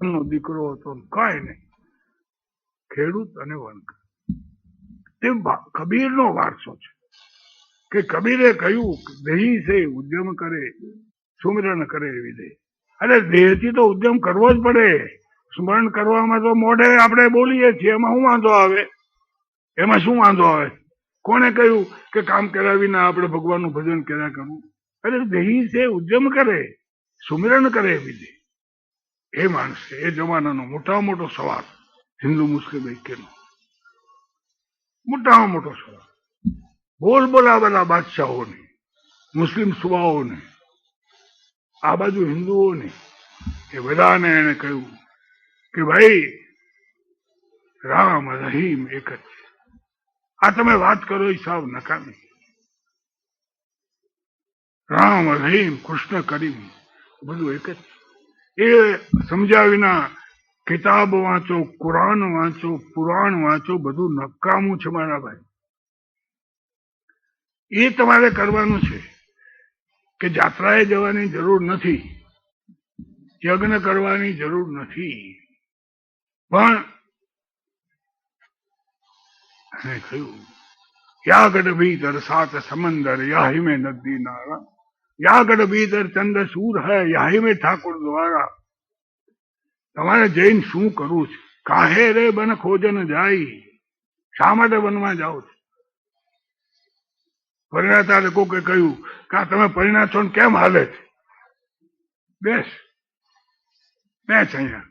નો દીકરો હતો, કાંઈ નહીં, ખેડૂત અને વણકર. તે કબીરનો વારસો છે કે કબીરે કહ્યું દેહી સે ઉદ્યમ કરે સુમિરણ કરે વિદે. અરે દેહથી તો ઉદ્યમ કરવો જ પડે. સ્મરણ કરવામાં તો મોઢે આપણે બોલીએ છીએ, એમાં શું વાંધો આવે? એમાં શું વાંધો આવે? કોને કહ્યું કે કામ કર્યા વિના આપણે ભગવાનનું ભજન કર્યા કરવું? અરે દેહી સે ઉદ્યમ કરે સુમિરણ કરે વિદે. એ માણસ એ જમાનાનો મોટામાં મોટો સવાલ હિન્દુ મુસ્લિમ ઐક્યનો મોટામાં મોટો સવાલ. બોલ બોલાવેલા બાદશાહોને, મુસ્લિમ સુબાઓને, આ બાજુ હિન્દુઓને, એ બધાને એને કહ્યું કે ભાઈ રામ રહીમ એક જ છે. આ તમે વાત કરો એ સાવ નકામી. રામ રહીમ કૃષ્ણ કરીમ બધું એક જ છે. એ સમજ્યા વિના કિતાબ વાંચો, કુરાન વાંચો, પુરાણ વાંચો, બધું નકામું છે મારા ભાઈ. એ તમારે કરવાનું છે કે જાત્રાએ જવાની જરૂર નથી, યજ્ઞ કરવાની જરૂર નથી. પણ એને કહ્યું યાગઢ ભીતર સાત સમંદર યાહી મેં નદી નારા, યાગઢ ભીતર ચંદ્ર સૂર હૈ યાહી મેં ઠાकुर દ્વારા. તમારે જઈને શું કરવું છે? કાહે રે બન ખોજન જાય, શા માટે વનમાં જાઓ છો? પરિણાતા લોકોએ કહ્યું કે તમે પરિણાત છો ને કેમ હાલે છે? બેસ અહીંયા.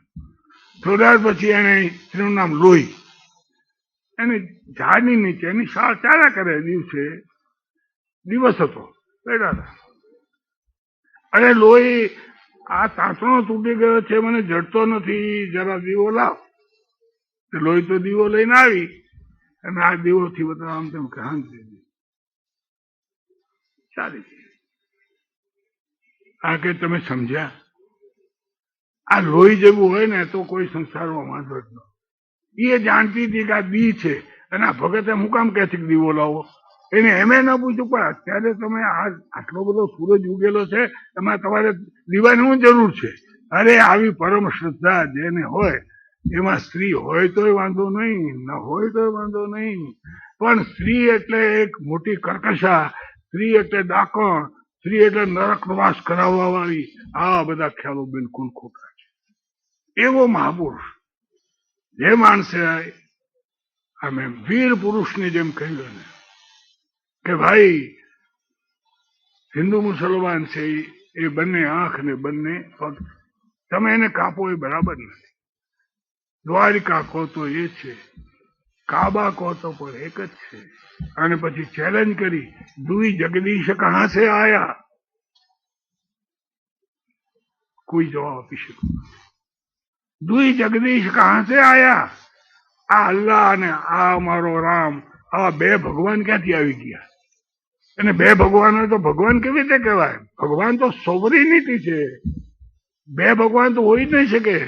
થોડા પછી એને એનું નામ લોહી, એની ઝાડની નીચે એની શાળ ચાલ્યા કરે. દિવસ હતો, બેઠા હતા. અરે લોહી, આ તાંતણો તૂટી ગયો છે, મને જડતો નથી, જરા દીવો લાવ. લોહી તો દીવો લઈને આવી અને આ દીવોથી બધા આમ તેમ કહાન ચાલી ગઈ. આ કે તમે સમજ્યા? આ લોહી જેવું હોય ને તો કોઈ સંસારમાં વાંધો જ ન. એ જાણતી હતી કે આ દી છે અને આ ભગતે હું કામ કહે છે કે દીવો લાવો? એને એમે ન પૂછ્યું પણ અત્યારે તમે આટલો બધો સૂરજ ઉગેલો છે, એમાં તમારે દીવાની શું જરૂર છે? અરે આવી પરમ શ્રદ્ધા જેને હોય, એમાં સ્ત્રી હોય તોય વાંધો નહીં, ન હોય તોય વાંધો નહીં, પણ સ્ત્રી એટલે એક મોટી કર્કશા, સ્ત્રી એટલે ડાકણ, સ્ત્રી એટલે નરકવાસ કરાવવા વાળી, આ બધા ખ્યાલો બિલકુલ ખોટા છે. એવો મહાપુરુષ જે માણસે અમે વીર પુરુષની જેમ કહ્યું ને કે ભાઈ હિન્દુ મુસલમાન છે એ બંને આંખ ને બંને પગ, તમે એને કાપો એ બરાબર નથી. દ્વારિકા કહો તો એ છે, કાબા કહો તો પણ એક જ છે. અને પછી ચેલેન્જ કરી, દુઈ જગદીશ કહાં સે આયા? કોઈ જવાબ આપી શકે? દુઈ જગદીશ કહાં સે આયા? આ અલ્લાહ અને આ અમારો રામ, આ બે ભગવાન ક્યાંથી આવી ગયા? અને બે ભગવાન હોય તો ભગવાન કેવી રીતે કહેવાય? ભગવાન તો સોવરિનિટી છે, બે ભગવાન તો હોય જ નહીં શકે.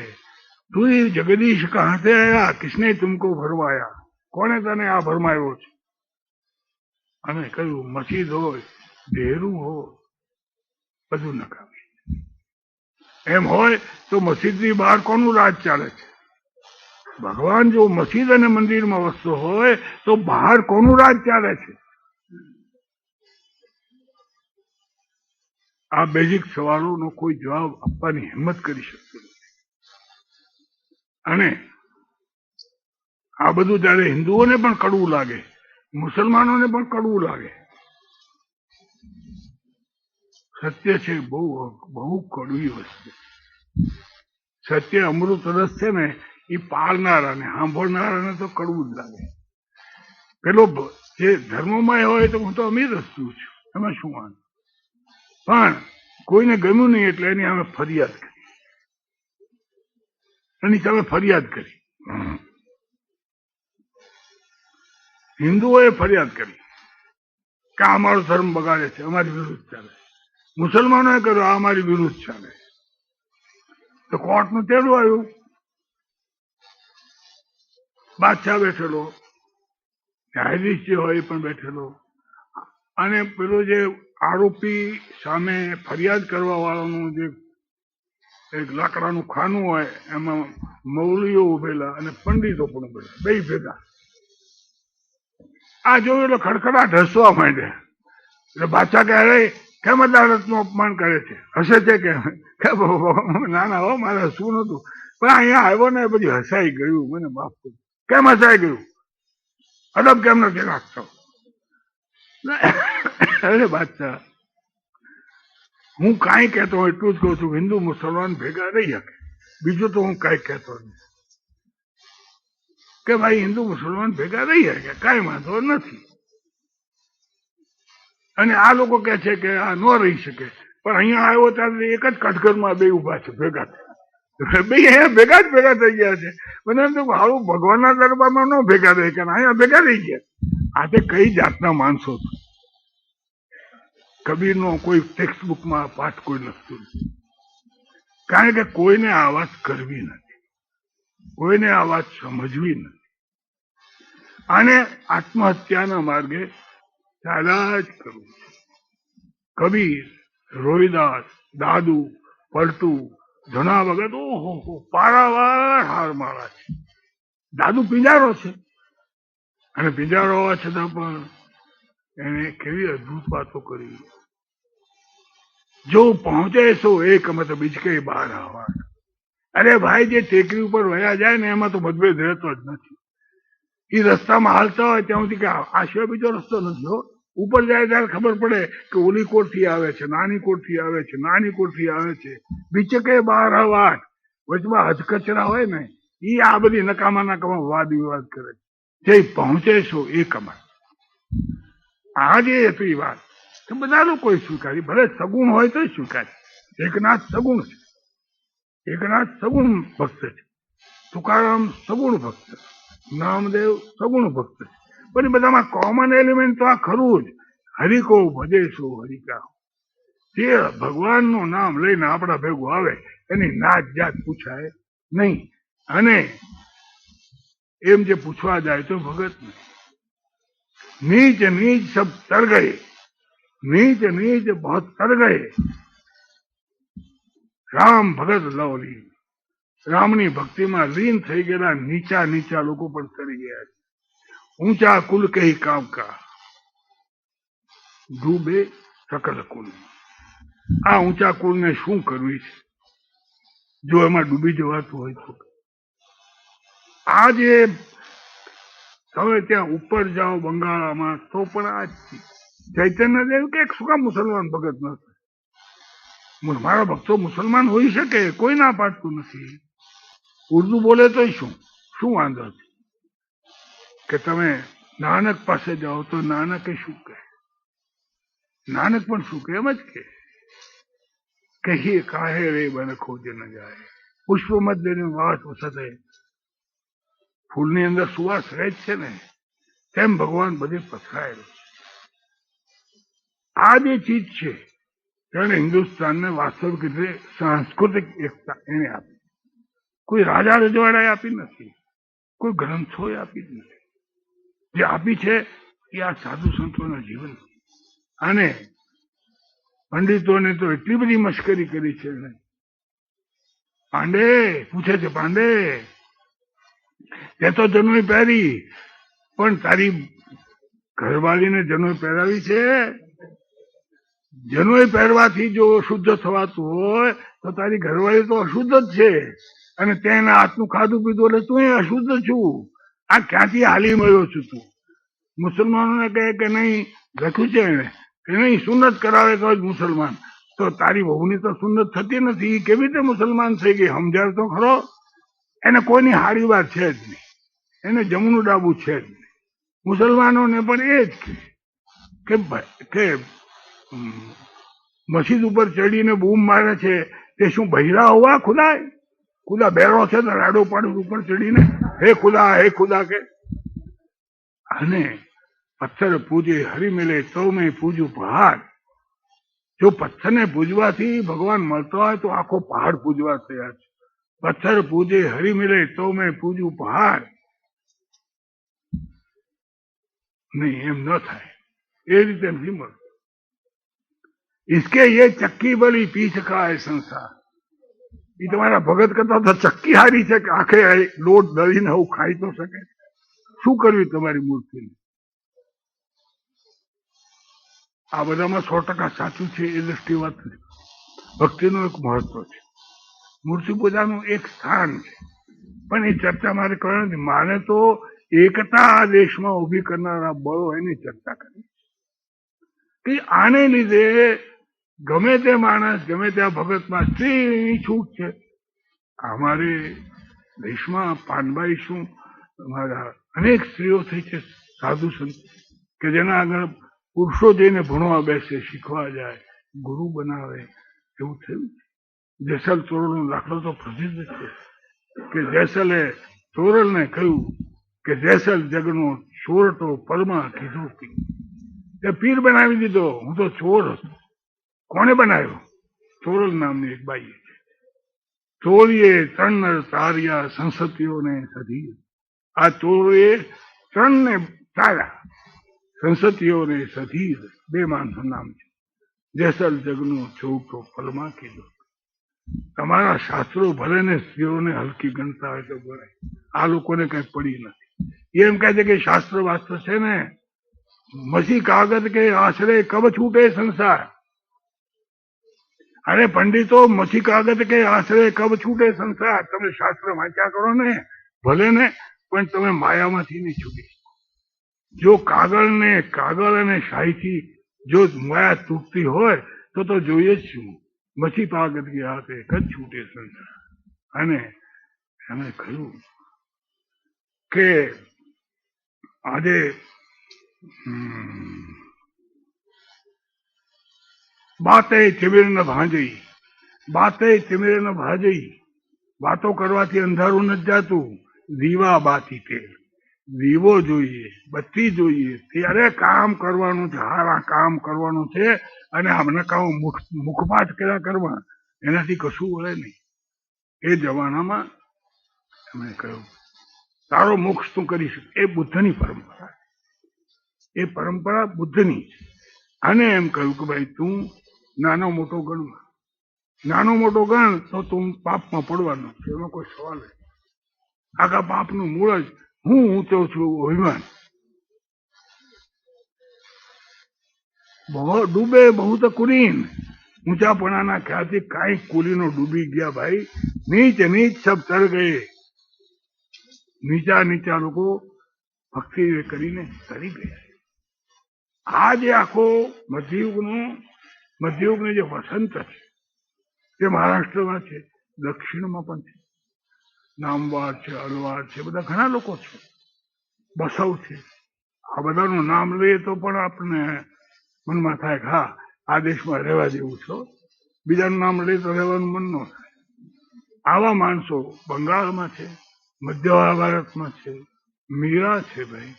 તું જગદીશ કહાં સે આયા? કિસને તુમકો ભરવાયા? કોને તને આ ભરમાયો છે? અને કહ્યું મસ્જિદ હોય, ડેરું હોય, બધું નકામી. એમ હોય તો મસ્જિદની બહાર કોનું રાજ ચાલે છે? ભગવાન જો મસ્જિદ અને મંદિરમાં વસતો હોય તો બહાર કોનું રાજ ચાલે છે? આ બેઝિક સવાલોનો કોઈ જવાબ આપવાની હિંમત કરી શકતો નથી. અને આ બધું જયારે હિન્દુઓને પણ કડવું લાગે, મુસલમાનોને પણ કડવું લાગે, સત્ય છે બહુ બહુ કડવી વસ્તુ. સત્ય અમૃત રસ છે ને, એ પાળનારાને સાંભળનારાને તો કડવું જ લાગે. પેલો જે ધર્મમાં હોય તો હું તો અમીર વસ્તુ છું, એમાં શું વાંધો? પણ કોઈને ગમ્યું નહીં એટલે એની અમે ફરિયાદ કરી, એની સામે ફરિયાદ કરી. હિન્દુઓએ ફરિયાદ કરી કે અમારો ધર્મ બગાડે છે, અમારી વિરુદ્ધ ચાલે. મુસલમાનોએ કર્યું આ અમારી વિરુદ્ધ ચાલે. તો કોર્ટનું તેડું આવ્યું, બાદશાહ બેઠેલો, ન્યાયાધીશ જે હોય એ પણ બેઠેલો, અને પેલો જે આરોપી સામે ફરિયાદ કરવા વાળાનું જે એક લાકડાનું ખાનું હોય, એમાં મૌલીઓ ઉભેલા અને પંડિતો પણ ઉભેલા, બે ભેગા. આ જોયું એટલે ખડખડાટ હસવા માંડ્યા. એટલે બાદશાહ કહે, અરે કેમ અદાલતનું અપમાન કરે છે, હસે છે કે? ના ના હો, મારે હસવું નતું, પણ અહીંયા આવ્યો ને પછી હસાઈ ગયું, મને માફ કર્યું. કેમ હસાઈ ગયું? અદબ કેમ નથી રાખતો? અરે બાદશાહ, હું કાંઈ કહેતો એટલું જ કહું છું, હિન્દુ મુસલમાન ભેગા રહી શકે, બીજું તો હું કાંઈ કહેતો નહીં. કે ભાઈ હિન્દુ મુસલમાન ભેગા રહી શકે, કાંઈ વાંધો નથી. અને આ લોકો કે છે કે આ ન રહી શકે, પણ અહીંયા આવ્યો ત્યારે એક જ કટઘરમાં બે ઉભા છે, ભેગા બે અહીંયા ભેગા જ ભેગા થઈ ગયા છે. મને એમ તો હારું ભગવાનના દરબારમાં ન ભેગા રહી કે અહીંયા ભેગા રહી ગયા. આજે કઈ જાતના માણસો છે? કબીરનો કોઈ ટેક્સ્ટ બુકમાં પાઠ કોઈ લખતું નથી, કારણ કે કોઈને આ વાત કરવી નથી, કોઈને આ વાત સમજવી નથી. આને આત્મહત્યાના માર્ગે ચાલ્યા જ કરવું. કબીર, રોહિદાસ, દાદુ, પલટુ, જણા વગર ઓહો પારાવાર હાર મારા છે. દાદુ પિંજારો છે, અને પિંજારો હોવા છતાં પણ એને કેવી અદભુત વાતો કરી. જો પહોંચે સો એક મત બીજ કઈ બહાર આવવા. અરે ભાઈ, જે ટેકરી ઉપર વયા જાય ને એમાં તો મતભેદ રહેતો જ નથી. એ રસ્તામાં હાલતા હોય ત્યાં સુધી કે આ સિવાય બીજો રસ્તો નથી હો. ઉપર જાય ત્યારે ખબર પડે કે ઓલી કોરથી આવે છે, નાની કોરથી આવે છે, નાની કોરથી આવે છે, બીચે કઈ બહાર આવવા. વચમાં હથકચરા હોય ને, એ આ બધી નકામા વાદ વિવાદ કરે. જે પહોંચે છો એ કમાય. આ જે હતી વાત તો બધા લોકો સ્વીકારી, ભલે સગુણ હોય તો સ્વીકારી. એકનાથ સગુણ છે, એકનાથ સગુણ ભક્ત છે, તુકારામ સગુણ ભક્ત, નામદેવ સગુણ ભક્ત છે. પણ એ બધામાં કોમન એલિમેન્ટ તો આ ખરું જ. હરિકો ભજેશો હરિકા. જે ભગવાનનું નામ લઈને આપણા ભેગું આવે એની નાત જાત પૂછાય નહીં. અને એમ જે પૂછવા જાય તો ભગત નીચ નીચ સબ તર ગયે, નીચ નીચ બહોત તર ગયે, રામ ભગત લવલી. રામની ભક્તિમાં લીન થઈ ગયેલા નીચા નીચા લોકો પણ તરી ગયા છે. ઊંચા કુલ કઈ કામ કા, ડૂબે સકલ કુલ. આ ઊંચા કુલને શું કરવી છે જો એમાં ડૂબી જવાતું હોય તો? આ જે તમે ત્યાં ઉપર જાઓ બંગાળામાં તો પણ આ ચૈતન્ય દેવ કે શું કામ મુસલમાન ભગત ન થાય? મારા ભક્તો મુસલમાન હોઈ શકે, કોઈ ના પાડતું નથી. ઉર્દુ બોલે તો શું શું વાંધો છે? કે તમે નાનક પાસે જાઓ તો નાનકે શું કહે? નાનક પણ શું કહે? એમ જ કે કહીએ કાહે રે બન ખોજે ન જાય, પુષ્પ મત દેને વાત વસતે. ફૂલની અંદર સુવાસ રહે જ છે ને, તેમ ભગવાન બધે પથરાયેલો છે. આ જે ચીજ છે તેને હિન્દુસ્તાનને વાસ્તવિક રીતે સાંસ્કૃતિક એકતા એને આપી. કોઈ રાજા રજવાડાએ આપી નથી, કોઈ ગ્રંથોએ આપી નથી. જે આપી છે એ આ સાધુ સંતોના જીવન. અને પંડિતોને તો એટલી બધી મશ્કરી કરી છે ને. પાંડે પૂછે છે, પાંડે તે તો જનોઈ પહેરી, પણ તારી ઘરવાળીને જનોઈ પહેરાવી છે? જનોઈ પહેરવાથી જો અશુદ્ધ થવાતું હોય તો તારી ઘરવાળી તો અશુદ્ધ જ છે, અને તેના હાથનું ખાધું પીધું એટલે તું અશુદ્ધ છું. આ ક્યાંથી હાલી મળ્યો છું તું? મુસલમાનોને કહે કે નહીં, લખ્યું છે એને કે નહીં સુન્નત કરાવે તો જ મુસલમાન. તો તારી વહુની તો સુન્નત થતી નથી, કેવી રીતે મુસલમાન થઈ ગઈ? સમજાવ તો ખરો. એને કોઈની હારી વાત છે જ નહીં, એને જમણું ડાબું છે જ નહીં. મુસલમાનોને પણ એ જ કે મસ્જિદ ઉપર ચડીને બૂમ મારે છે તે શું બહિરા હોવા? ખુદા ખુદા બેરો છે તો રાડો પાડું ઉપર ચડીને હે ખુદા કે. અને પથ્થર પૂજે હરી મિલે તો મેં પૂજું પહાડ. જો પથ્થરને પૂજવાથી ભગવાન મળતો હોય તો આખો પહાડ પૂજવા તૈયાર છે. પથ્થર પૂજે હરી મિલે તો મેં પૂજું પહાડ. नहीं एम न थाय ए रीते नहीं मळ। इसके ये चक्की बली पी सका है संसार। એ તમારા ભગત કરતા તો ચક્કી હારી છે કે આખે લોટ દળીને આવું ખાઈ તો શકે. શું કરવી તમારી મૂર્તિને? આ બધામાં 100% સાચું છે એ દ્રષ્ટિ વાત નથી. ભક્તિનું એક મહત્વ છે, મૂર્તિ પૂજાનું એક સ્થાન છે, પણ એ ચર્ચા મારે કરવાની નથી. મારે તો એકતા આ દેશમાં ઉભી કરનારા બળો એની ચર્ચા કરી કે આને લીધે ગમે તે માણસ ગમે ત્યાં ભગતમાં સ્ત્રીની છૂટ છે. અમારે દેશમાં પાનબાઈ શું અમારા અનેક સ્ત્રીઓ થઈ છે સાધુ સંત કે જેના આગળ પુરુષો જઈને ભણવા બેસે, શીખવા જાય, ગુરુ બનાવે, એવું થયું. જેસલ ચોરલનો દાખલો તો પ્રસિદ્ધ છે કે જેસલે ચોરલને કહ્યું કે જેસલ જગનો ચોરટો પરમાં કીધું કે પીર બનાવી દીધો, હું તો ચોર હતો. કોને બનાવ્યો? ચોરલ નામની એક બાઈએ છે. ચોરીએ 3 નર તાર્યા સંસતીઓને સધી. આ ચોરીએ 3 ને તાર્યા, સંસતીઓને સધી. 2 માણસનું નામ છે. જેસલ જગનો ચોરટો પલમાં કીધો. તમારા શાસ્ત્રો ભલે ને સ્ત્રીઓને હલકી ગણતા હોય તો ભલે, આ લોકોને કઈ પડી નથી. એમ કહે છે કે શાસ્ત્ર વાસ્ત્ર છે ને મસી કાગળ કે આશરે કબ છૂટે સંસાર. અરે પંડિતો, મસી કાગળ કે આશરે કબ છૂટે સંસાર. તમે શાસ્ત્ર વાંચ્યા કરો ને ભલે ને, પણ તમે માયામાંથી નહીં છૂટી. જો કાગળ અને શાહીથી જો માયા તૂટતી હોય તો જોઈએ જ શું. મસી કાગળ કે હાથે કદ છૂટે સંસાર. અને એમણે કહ્યું કે આજે બાતે ચિમીર ન ભાંજઈ, બાતે ચિમીર ન ભાંજઈ. વાતો કરવાથી અંધારું નથી જાતું. દીવા બાતી તેલ. દીવો જોઈએ, બત્તી જોઈએ, ત્યારે કામ કરવાનું છે, હારા કામ કરવાનું છે. અને આમને કામ મુખપાઠ કર્યા કરવા એનાથી કશું વળે નહીં. એ જમાનામાં એમણે કહ્યું તારો મોક્ષ તું કરી શકે. એ બુદ્ધની પરંપરા, એ પરંપરા બુદ્ધની છે. અને એમ કહ્યું કે ભાઈ તું નાનો મોટો ગણમાં, નાનો મોટો ગણ તો તું પાપમાં પડવાનો છે, એમાં કોઈ સવાલ નથી. આખા પાપનું મૂળ જ હું ઊંચો છું અભિમાન. ડૂબે બહુ તો કુલીન. ઊંચાપણાના ખ્યાલથી કાંઈ કુલીનો ડૂબી ગયા ભાઈ. નીચ નીચ સબ ચડ ગયે. નીચા લોકો ભક્તિ કરીને તરી ગયા. આ જે આખો મધ્યયુગનો જે વસંત છે તે મહારાષ્ટ્રમાં છે, દક્ષિણમાં પણ છે. નામવાર છે, અલવાર છે, બધા ઘણા લોકો છે. બસવ છે. આ બધાનું નામ લઈએ તો પણ આપણને મનમાં થાય કે હા આ દેશમાં રહેવા જેવું છો. બીજાનું નામ લઈએ તો રહેવાનું મન ન થાય. આવા માણસો બંગાળમાં છે, મધ્ય ભારતમાં છે. મીરા છે ભાઈ,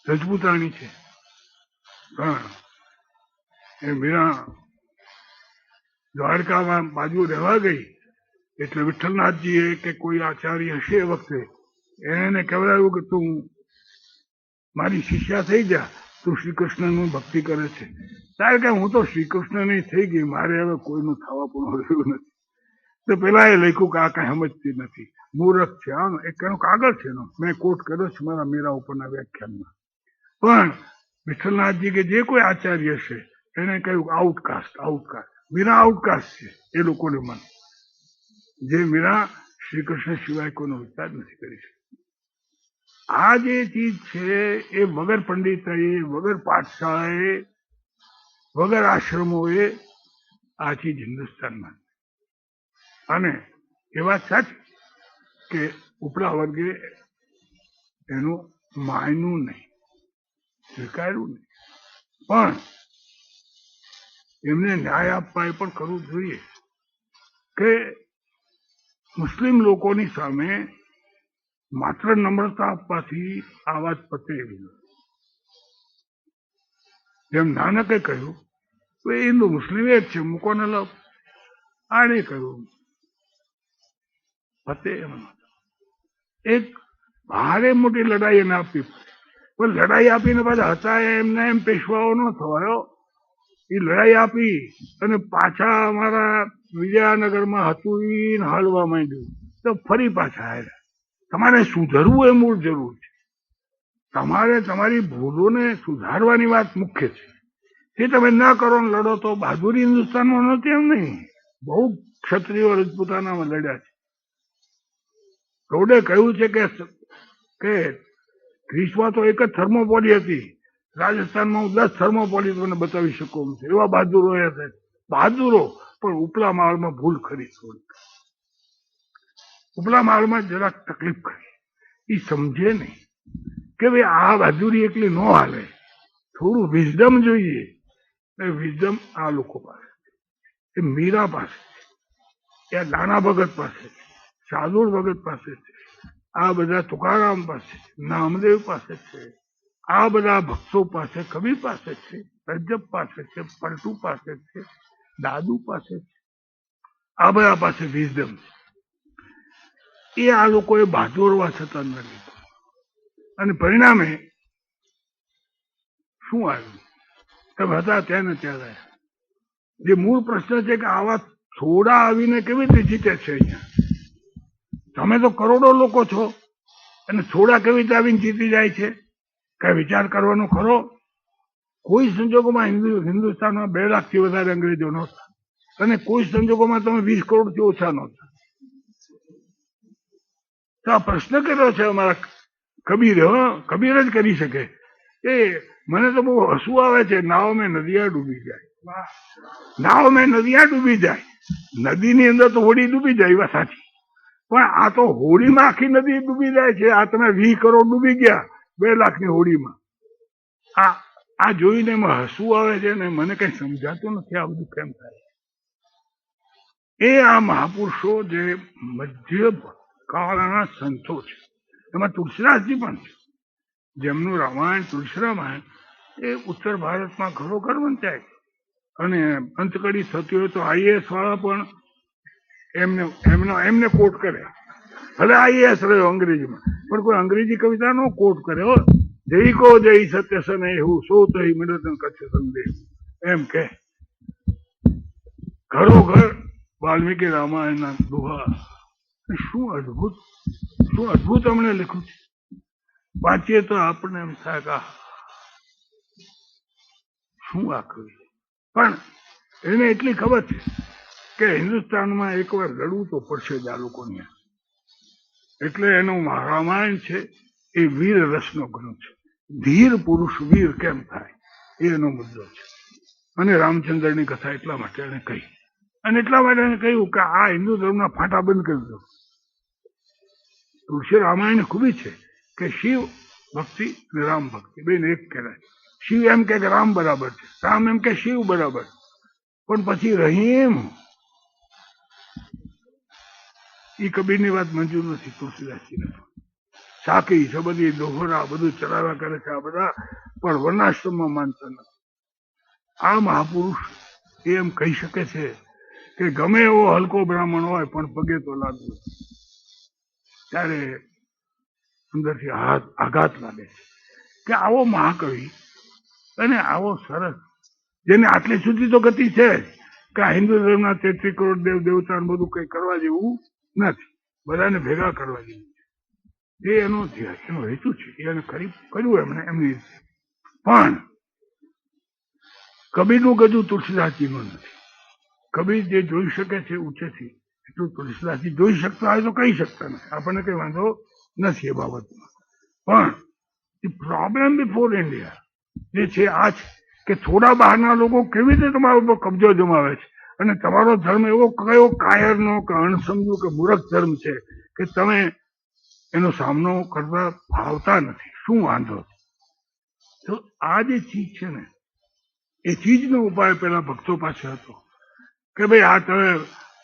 રજપૂતાણી છે. એ મીરા દ્વારકામાં બાજુ રહેવા ગઈ એટલે વિઠ્ઠલનાથજીએ કે કોઈ આચાર્ય હશે એ વખતે એને કહેવાયું કે તું મારી શિષ્યા થઈ જા, તું શ્રી કૃષ્ણનું ભક્તિ કરે છે. ત્યારે કે હું તો શ્રી કૃષ્ણની થઈ ગઈ, મારે હવે કોઈનું થવા પણ રહ્યું નથી. તો પેલા એ લખ્યું કે આ કઈ સમજતી નથી, મૂર્ખ છે. આમ એક એનો કાગળ છે, એનો મેં કોટ કર્યો છે મારા મીરા ઉપરના વ્યાખ્યાનમાં. પણ વિઠ્ઠલનાથજી કે જે કોઈ આચાર્ય છે એને કહ્યું આઉટકાસ્ટ. મીરા આઉટકાસ્ટ છે એ લોકોને મન, જે મીરા શ્રી કૃષ્ણ સિવાય કોઈનો વિચાર નથી કરી શકતી. આ જે ચીજ છે એ વગર પંડિતાએ, વગર પાઠશાળાએ, વગર આશ્રમોએ આ ચીજ હિન્દુસ્તાનમાં. અને એ વાત સાચી કે ઉપલા વર્ગે એનું માન્યું નહીં, સ્વીકાર્યું નહીં. પણ એમને ન્યાય આપવા એ પણ કરવું જોઈએ કે મુસ્લિમ લોકોની સામે માત્ર નમ્રતા આપવાથી આ વાત પતે એવી નથી. જેમ નાનકે કહ્યું તો હિન્દુ મુસ્લિમ એક છે, મૂકોને લવ. આને કહ્યું પતે એમ. એક ભારે મોટી લડાઈ એને આપી, પણ લડાઈ આપીને પાછા હતા એમને એમ પેશવાઓ ન થવાયો. એ લડાઈ આપી અને પાછા અમારા વિજયનગરમાં હતું ઈને હાલવા માંડ્યું તો ફરી પાછા આવ્યા. તમારે સુધરવું એ મૂળ જરૂર છે. તમારે તમારી ભૂલોને સુધારવાની વાત મુખ્ય છે. એ તમે ન કરો ને લડો તો બહાદુરી હિન્દુસ્તાનમાં નથી એમ નહીં. બહુ ક્ષત્રિયો રજપૂતાનામાં લડ્યા છે. ગૌડે કહ્યું છે કે ગ્રીસમાં તો એક જ થર્મોપોલી હતી, રાજસ્થાનમાં હું 10 થર્મોપોલી તમને બતાવી શકું છું. એવા બહાદુરો હતા, બહાદુરો. પણ ઉપલા માળમાં ભૂલ ખરી, થોડી ઉપલા માળમાં જરાક તકલીફ ખરી. એ સમજે નહીં કે ભાઈ આ બહાદુરી એકલી ન હાલે, થોડું વિઝડમ જોઈએ. એ વિઝડમ આ લોકો પાસે છે, એ મીરા પાસે છે, એ નાના ભગત પાસે છે, સાધુર ભગત પાસે છે, આ બધા તુકારામ પાસે, નામદેવ પાસે છે, આ બધા ભક્તો પાસે, કબીર પાસે છે, રજબ પાસે છે, પલટુ પાસે છે, દાદુ પાસે છે, આ બધા પાસે વિઝડમ છે. એ આ લોકોએ બહાદુરવા છતાં ન લીધું. અને પરિણામે શું આવ્યું? તમે હતા ત્યાં ને ત્યાં રહ્યા. જે મૂળ પ્રશ્ન છે કે આવા થોડા આવીને કેવી રીતે જીતે છે અહીંયા? તમે તો કરોડો લોકો છો અને થોડા કેવી રીતે આવીને જીતી જાય છે? કઈ વિચાર કરવાનો ખરો? કોઈ સંજોગોમાં હિન્દુસ્તાનમાં 2 લાખથી વધારે અંગ્રેજો નહોતા અને કોઈ સંજોગોમાં તમે 20 કરોડથી ઓછા નહોતા. તો આ પ્રશ્ન કર્યો છે અમારા કબીરે. કબીર જ કરી શકે. એ મને તો બહુ હસવું આવે છે. નાવ મેં નદિયા ડૂબી જાય, નાવ મેં નદિયા ડૂબી જાય. નદીની અંદર તો હોડી ડૂબી જાય, વાત સાચી. પણ આ તો હોડીમાં આખી નદી ડૂબી જાય છે. આ તમે 20 કરોડ ડૂબી ગયા 2 લાખની હોડીમાં. આ જોઈને એમાં હસવું આવે છે ને મને કઈ સમજાતું નથી આ બધું કેમ થાય. એ આ મહાપુરુષો જે મધ્ય કાળના સંતો છે, એમાં તુલસીદાસજી પણ છે, જેમનું રામાયણ, તુલસી રામાયણ એ ઉત્તર ભારતમાં ખરોખર વંચાય છે. અને અંતકડી થતી હોય તો IAS વાળા પણ એમને કોટ કરે. ભલે IAS રહ્યો અંગ્રેજીમાં, પણ કોઈ અંગ્રેજી કવિતા નો કોટ કરે. જય કો જય સત્ય સન એવું સો તો મિડતન કચ્છ સંદેહ એમ કે ઘરોઘર વાલ્મીકી રામાયણના દોહા. શું અદભુત અમને લખ્યું છે. વાંચીએ તો આપણને એમ થાય કે શું આ કવિ. પણ એને એટલી ખબર છે કે હિન્દુસ્તાનમાં એકવાર લડવું તો પડશે જ આ લોકોને. એટલે એનું રામાયણ છે એ વીર રસનો ગ્રંથ છે. ધીર પુરુષ વીર કેમ થાય એનો મુદ્દો છે. અને રામચંદ્રની કથા એટલા માટે એને કહી. અને એટલા માટે એને કહ્યું કે આ હિન્દુ ધર્મના ફાટા બંધ કરી દો. તુલસી રામાયણ ખૂબી છે કે શિવ ભક્તિ અને રામ ભક્તિ બેને એક કહેવાય. શિવ એમ કે રામ બરાબર છે, રામ એમ કે શિવ બરાબર. પણ પછી રહીમ એ કબીરની વાત મંજૂર નથી તુલસીદાસજીને. સાકી છે બધી દોહરા બધું ચલાવ્યા કરે છે આ બધા, પણ વર્ણાશ્રમમાં માનતા નથી. આ મહાપુરુષ એમ કહી શકે છે કે ગમે એવો હલકો બ્રાહ્મણ હોય પણ પગે તો લાગુ, ત્યારે અંદરથી આઘાત લાગે છે કે આવો મહાકવિ અને આવો સરસ, જેને આટલી સુધી તો ગતિ છે કે આ હિન્દુ ધર્મના 33 કરોડ દેવ દેવતા બધું કઈ કરવા જેવું નથી, બધાને ભેગા કરવા જેવું છે. એ એનો હેતુ છે. એને કર્યું એમણે એમની રીતે. પણ કબીરનું ગજું તુલસીદાસજીનું નથી. કબીર જે જોઈ શકે છે ઊંચેથી એટલું તુલસીદાસજી જોઈ શકતા હોય તો કહી શકતા નથી. આપણને કઈ વાંધો નથી એ બાબતમાં. પણ એ પ્રોબ્લેમ બિફોર ઇન્ડિયા જે છે આ છે કે થોડા બહારના લોકો કેવી રીતે તમારા ઉપર કબજો જમાવે છે. અને તમારો ધર્મ એવો કયો કાયરનો કે અણસમજુ કે મૂર્ખ ધર્મ છે કે તમે એનો સામનો કરવા ફાવતા નથી. શું વાંધો? તો આ જે ચીજ છે ને એ ચીજનો ઉપાય પેલા ભક્તો પાસે હતો કે ભાઈ આ તમે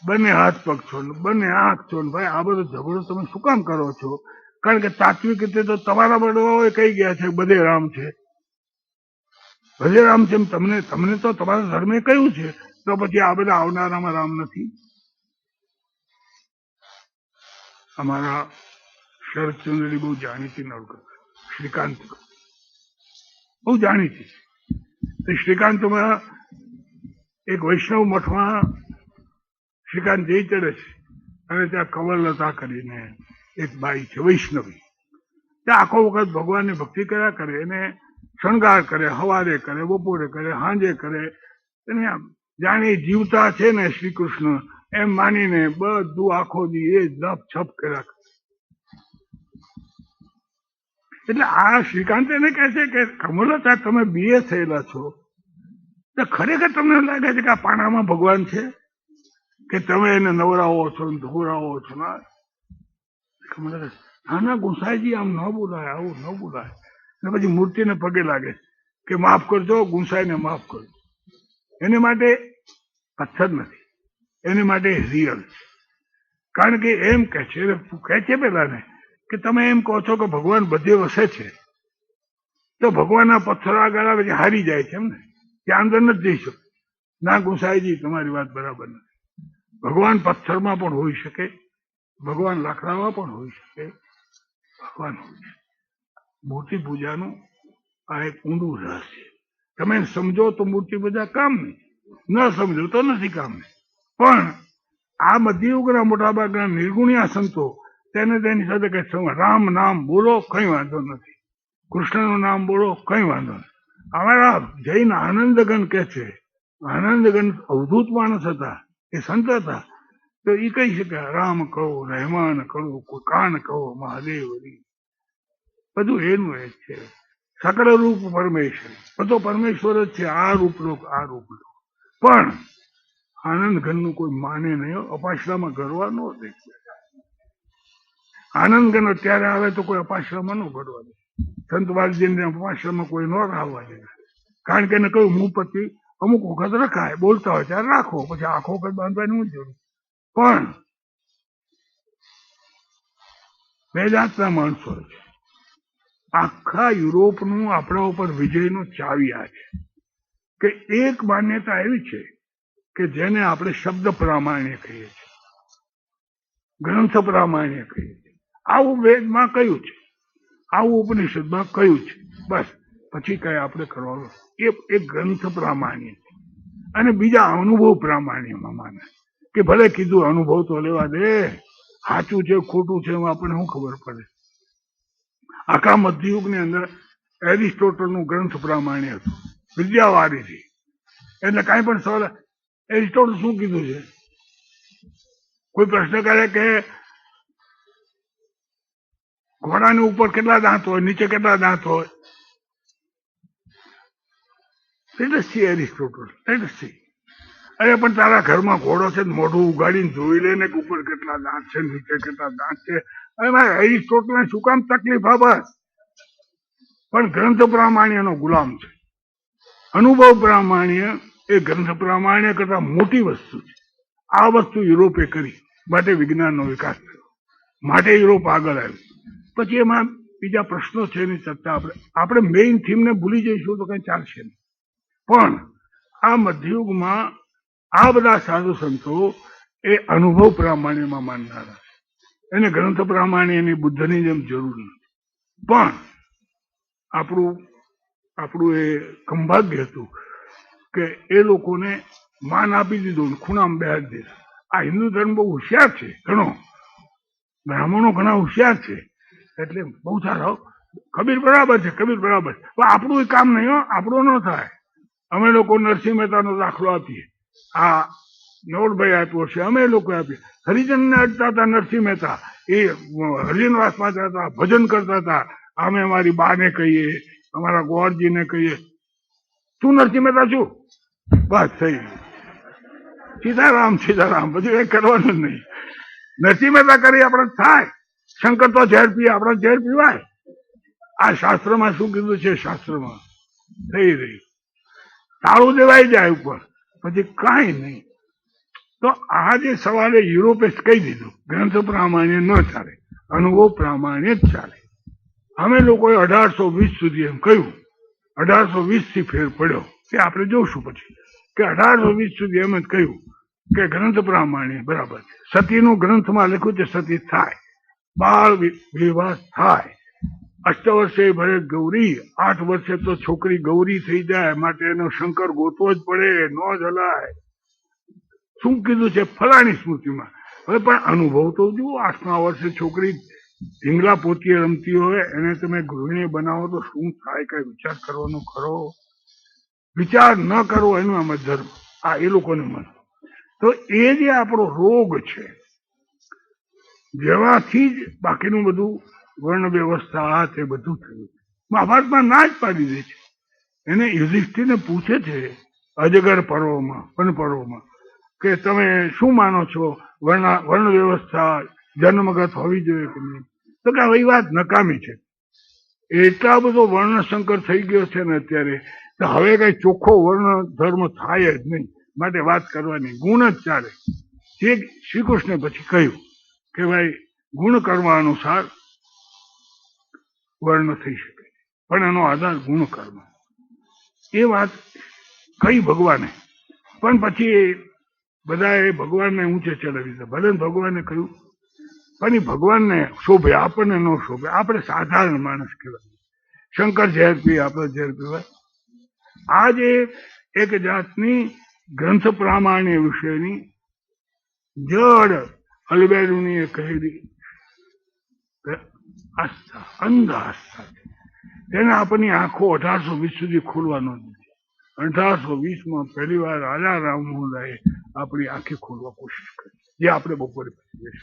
બંને હાથ પગ છો ને બંને આંખ છો ને ભાઈ આ બધો ઝઘડો તમે શું કામ કરો છો? કારણ કે તાત્વિક રીતે તો તમારા વડવાઓએ કહી ગયા છે બધે રામ છે, બધે રામ છે. તમને તો તમારા ધર્મે કહ્યું છે, તો પછી આ બધા આવનારામાં રામ નથી? અમારા શરદચંદ્રની બહુ જાણીતી નવલકથા શ્રીકાંત, બહુ જાણીતી છે. શ્રીકાંતમાં એક વૈષ્ણવ મઠમાં શ્રીકાંત જઈ ચડે છે અને ત્યાં કવરલતા કરીને એક બાઈ છે વૈષ્ણવી, ત્યાં આખો વખત ભગવાનની ભક્તિ કર્યા કરે, એને શણગાર કરે, હવારે કરે, બપોરે કરે, સાંજે કરે, અને જાણે જીવતા છે ને શ્રી કૃષ્ણ એમ માનીને બધું આખો દી એ જપ છપ કર્યા કરે. એટલે આ શ્રીકાંત એને કહે છે કે કમલતા તમે બીએ થયેલા છો તો ખરેખર તમને લાગે છે કે આ પાણામાં ભગવાન છે કે તમે એને નવરાવો છો ધોરાવો છો? ના ગુંસાઈજી આમ ન બોલાય, આવું ન બોલાય. અને પછી મૂર્તિને પગે લાગે કે માફ કરજો, ગુંસાઈને માફ કરજો. એને માટે પથ્થર નથી, એને માટે રિયલ છે. કારણ કે એમ કહે છે પેલા ને કે તમે એમ કહો છો કે ભગવાન બધે વસે છે, તો ભગવાનના પથ્થર આગળ આવે છે હારી જાય છે એમ ને, ત્યાં અંદર નથી જઈ શકતું. ના ગુંસાઈજી તમારી વાત બરાબર નથી. ભગવાન પથ્થરમાં પણ હોઈ શકે, ભગવાન લાકડામાં પણ હોઈ શકે, ભગવાન હોય છે. મૂર્તિ પૂજાનું આ એક ઊંડું રહસ્ય. તમે સમજો તો મૂર્તિ પૂજા કામની, ન સમજો તો નથી કામની. પણ આ મધ્યયુગના મોટા ભાગના નિર્ગુણિયા સંતો તેને તેની સાથે કઈ રામ નામ બોલો કઈ વાંધો નથી, કૃષ્ણનું નામ બોલો કઈ વાંધો નથી. અમારા જૈન આનંદગણ કે છે, આનંદગણ અવધૂત માણસ હતા, એ સંત હતા, તો એ કહી શકે રામ કહો, રહેમાન કહો, કોઈ કાન કહો, મહાદેવ, બધું એનું એ છે. સકળ રૂપ પરમેશ્વર, બધો પરમેશ્વર જ છે. આ રૂપ લો, આ રૂપ લો. પણ આનંદ ઘનનું કોઈ માને નહીં. અપાશ્રામાં ગરવા ન દે. આનંદ ઘન અત્યારે આવે તો કોઈ અપાશ્રામાં ન ગરવા દે. સંત વાલજીને અપાશ્રામાં કોઈ ન આવવા દે. કારણ કે એને કહ્યું મુપતિ અમુક વખત રખાય, બોલતા હોય ત્યારે રાખો, પછી આખો વખત બાંધવાની જરૂર. પણ બે જાતના માણસો છે. આખા યુરોપનું આપણા ઉપર વિજયનો ચાવી આ છે કે એક માન્યતા એવી છે કે જેને આપણે શબ્દ પ્રામાણ્ય કહીએ છીએ, ગ્રંથ પ્રામાણ્ય કહીએ છીએ. આવું વેદમાં કયું છે, આવું ઉપનિષદમાં કયું છે, બસ પછી કઈ આપણે કરવાનું. એ ગ્રંથ પ્રામાણ્ય છે. અને બીજા અનુભવ પ્રામાણ્યમાં માને કે ભલે કીધું અનુભવ તો લેવા દે, સાચું છે ખોટું છે એમાં આપણને શું ખબર પડે. આખા મધ્યયુગની અંદર એરિસ્ટોટલનું ગ્રંથ પ્રામાણ્ય હતું, વિદ્યાવારીથી. એટલે કાંઈ પણ સવાલ, એરિસ્ટોટલ શું કીધું છે? કોઈ પ્રશ્ન કરે કે ઘોડાની ઉપર કેટલા દાંત હોય, નીચે કેટલા દાંત હોય? એરિસ્ટોટલ અરે પણ તારા ઘરમાં ઘોડો છે, મોઢું ઉગાડીને જોઈ લે ને કે ઉપર કેટલા દાંત છે, નીચે કેટલા દાંત છે. અરે એરિસ્ટોટલને શું કામ તકલીફ આ? બસ. પણ ગ્રંથ પ્રામાણ્યનો ગુલામ છે. અનુભવ પ્રામાણ્ય એ ગ્રંથ પ્રામાણ્ય કરતા મોટી વસ્તુ છે. આ વસ્તુ યુરોપે કરી, માટે વિજ્ઞાનનો વિકાસ થયો, માટે યુરોપ આગળ આવ્યું. પછી એમાં બીજા પ્રશ્નો છે એની ચર્ચા આપણે મેઇન થીમને ભૂલી જઈશું તો કઈ ચાલશે નહીં. પણ આ મધ્યયુગમાં આ બધા સાધુ સંતો એ અનુભવ પ્રામાણ્યમાં માનનારા છે. એને ગ્રંથ પ્રામાણ્યની બુદ્ધની જેમ જરૂર નથી. પણ આપણું એ કંભાગ્ય હતું કે એ લોકોને માન આપી દીધું, ખૂણામાં બેહાડી દીધા. આ હિન્દુ ધર્મ બહુ હોશિયાર છે, ઘણો બ્રાહ્મણો ઘણા હોશિયાર છે, એટલે બહુ સારા. કબીર બરાબર છે, કબીર બરાબર છે. પણ આપણું કામ નહીં હો, આપણું ન થાય. અમે લોકો નરસિંહ મહેતાનો દાખલો આપીએ, આ નવલભાઈ આપ્યો છે, અમે લોકો આપીએ. હરિજનને અડતા હતા નરસિંહ મહેતા, એ હરિજનવાસમાં જતા, ભજન કરતા હતા. અમે અમારી બાને કહીએ, અમારા ગોરજીને કહીએ, તું નરસિંહ મહેતા છું, બસ થઈ ગયું. સીતારામ સીતારામ, બધું એ કરવાનું જ નહીં. નરસિંહ મહેતા કરી આપણે થાય. શંકર તો ઝેર પીએ, આપણે ઝેર પીવાય? આ શાસ્ત્રમાં શું કીધું છે? શાસ્ત્રમાં થઈ રહ્યું, તાળું દેવાઈ જાય ઉપર, પછી કાંઈ નહીં. તો આ જે સવાલે યુરોપે કહી દીધું ગ્રંથ પ્રામાણ્ય ન ચાલે, અનુભવ પ્રામાણ્ય જ ચાલે. અમે લોકોએ 1820 સુધી એમ કહ્યું, 1820 થી ફેર પડ્યો તે આપણે જોશું પછી, કે 1820 સુધી એમ જ કહ્યું કે ગ્રંથ પ્રામાણ્ય બરાબર છે. સતીનું ગ્રંથમાં લખ્યું છે સતી થાય, બાળ વિવાહ થાય, 8 વર્ષે ભરે ગૌરી, 8 વર્ષે તો છોકરી ગૌરી થઈ જાય, માટે એનો શંકર ગોતવો જ પડે, ન જ હલાય. શું કીધું છે ફલાણી સ્મૃતિમાં. હવે પણ અનુભવ તો જુઓ. 8મા વર્ષે છોકરી ઢીંગલા પોતીએ રમતી હોય એને તમે ગૃહિણી બનાવો તો શું થાય? કઈ વિચાર કરવાનો ખરો? વિચાર ન કરવો એનું આમ ધર્મ. આ એ લોકોને મન. તો એ જે આપણો રોગ છે, જેવાથી જ બાકીનું બધું વર્ણ વ્યવસ્થા આ તે બધું થયું. મહાભારતમાં ના જ પાડી દે છે. એને યુધિષ્ઠિરને પૂછે છે અજગર પર્વમાં, વન પર્વમાં, કે તમે શું માનો છો વર્ણ વ્યવસ્થા જન્મગત હોવી જોઈએ કે નહીં? તો કે આવી વાત નકામી છે. એટલા બધો વર્ણશંકર થઈ ગયો છે ને અત્યારે, તો હવે કઈ ચોખ્ખો વર્ણ ધર્મ થાય જ નહીં. માટે વાત કરવાની ગુણ જ ચાલે. જે શ્રી કૃષ્ણે પછી કહ્યું કે ભાઈ ગુણ કર્મ અનુસાર વર્ણ થઈ શકે, પણ એનો આધાર ગુણ કર્મ. એ વાત કઈ ભગવાને. પણ પછી બધાએ ભગવાનને ઊંચે ચડાવી દીધા. ભલે ભગવાને કહ્યું, પણ એ ભગવાનને શોભે, આપણને ન શોભે. આપણે સાધારણ માણસ કહેવાય. શંકર ઝેર પીએ, આપણે ઝેર પીવાય. આ જે એક જાતની ગ્રંથ પ્રામાણ્ય વિશેની જડ અલબેરુની કહેલી આસ્થા, અંધ આસ્થા છે. તેને આપણી આંખો 1820 સુધી ખોલવાનો નથી. 1820માં પહેલી વાર રાજા રામમોહન રાયે આપણી આંખે ખોલવા કોશિશ કરી, જે આપણે બપોરે પછી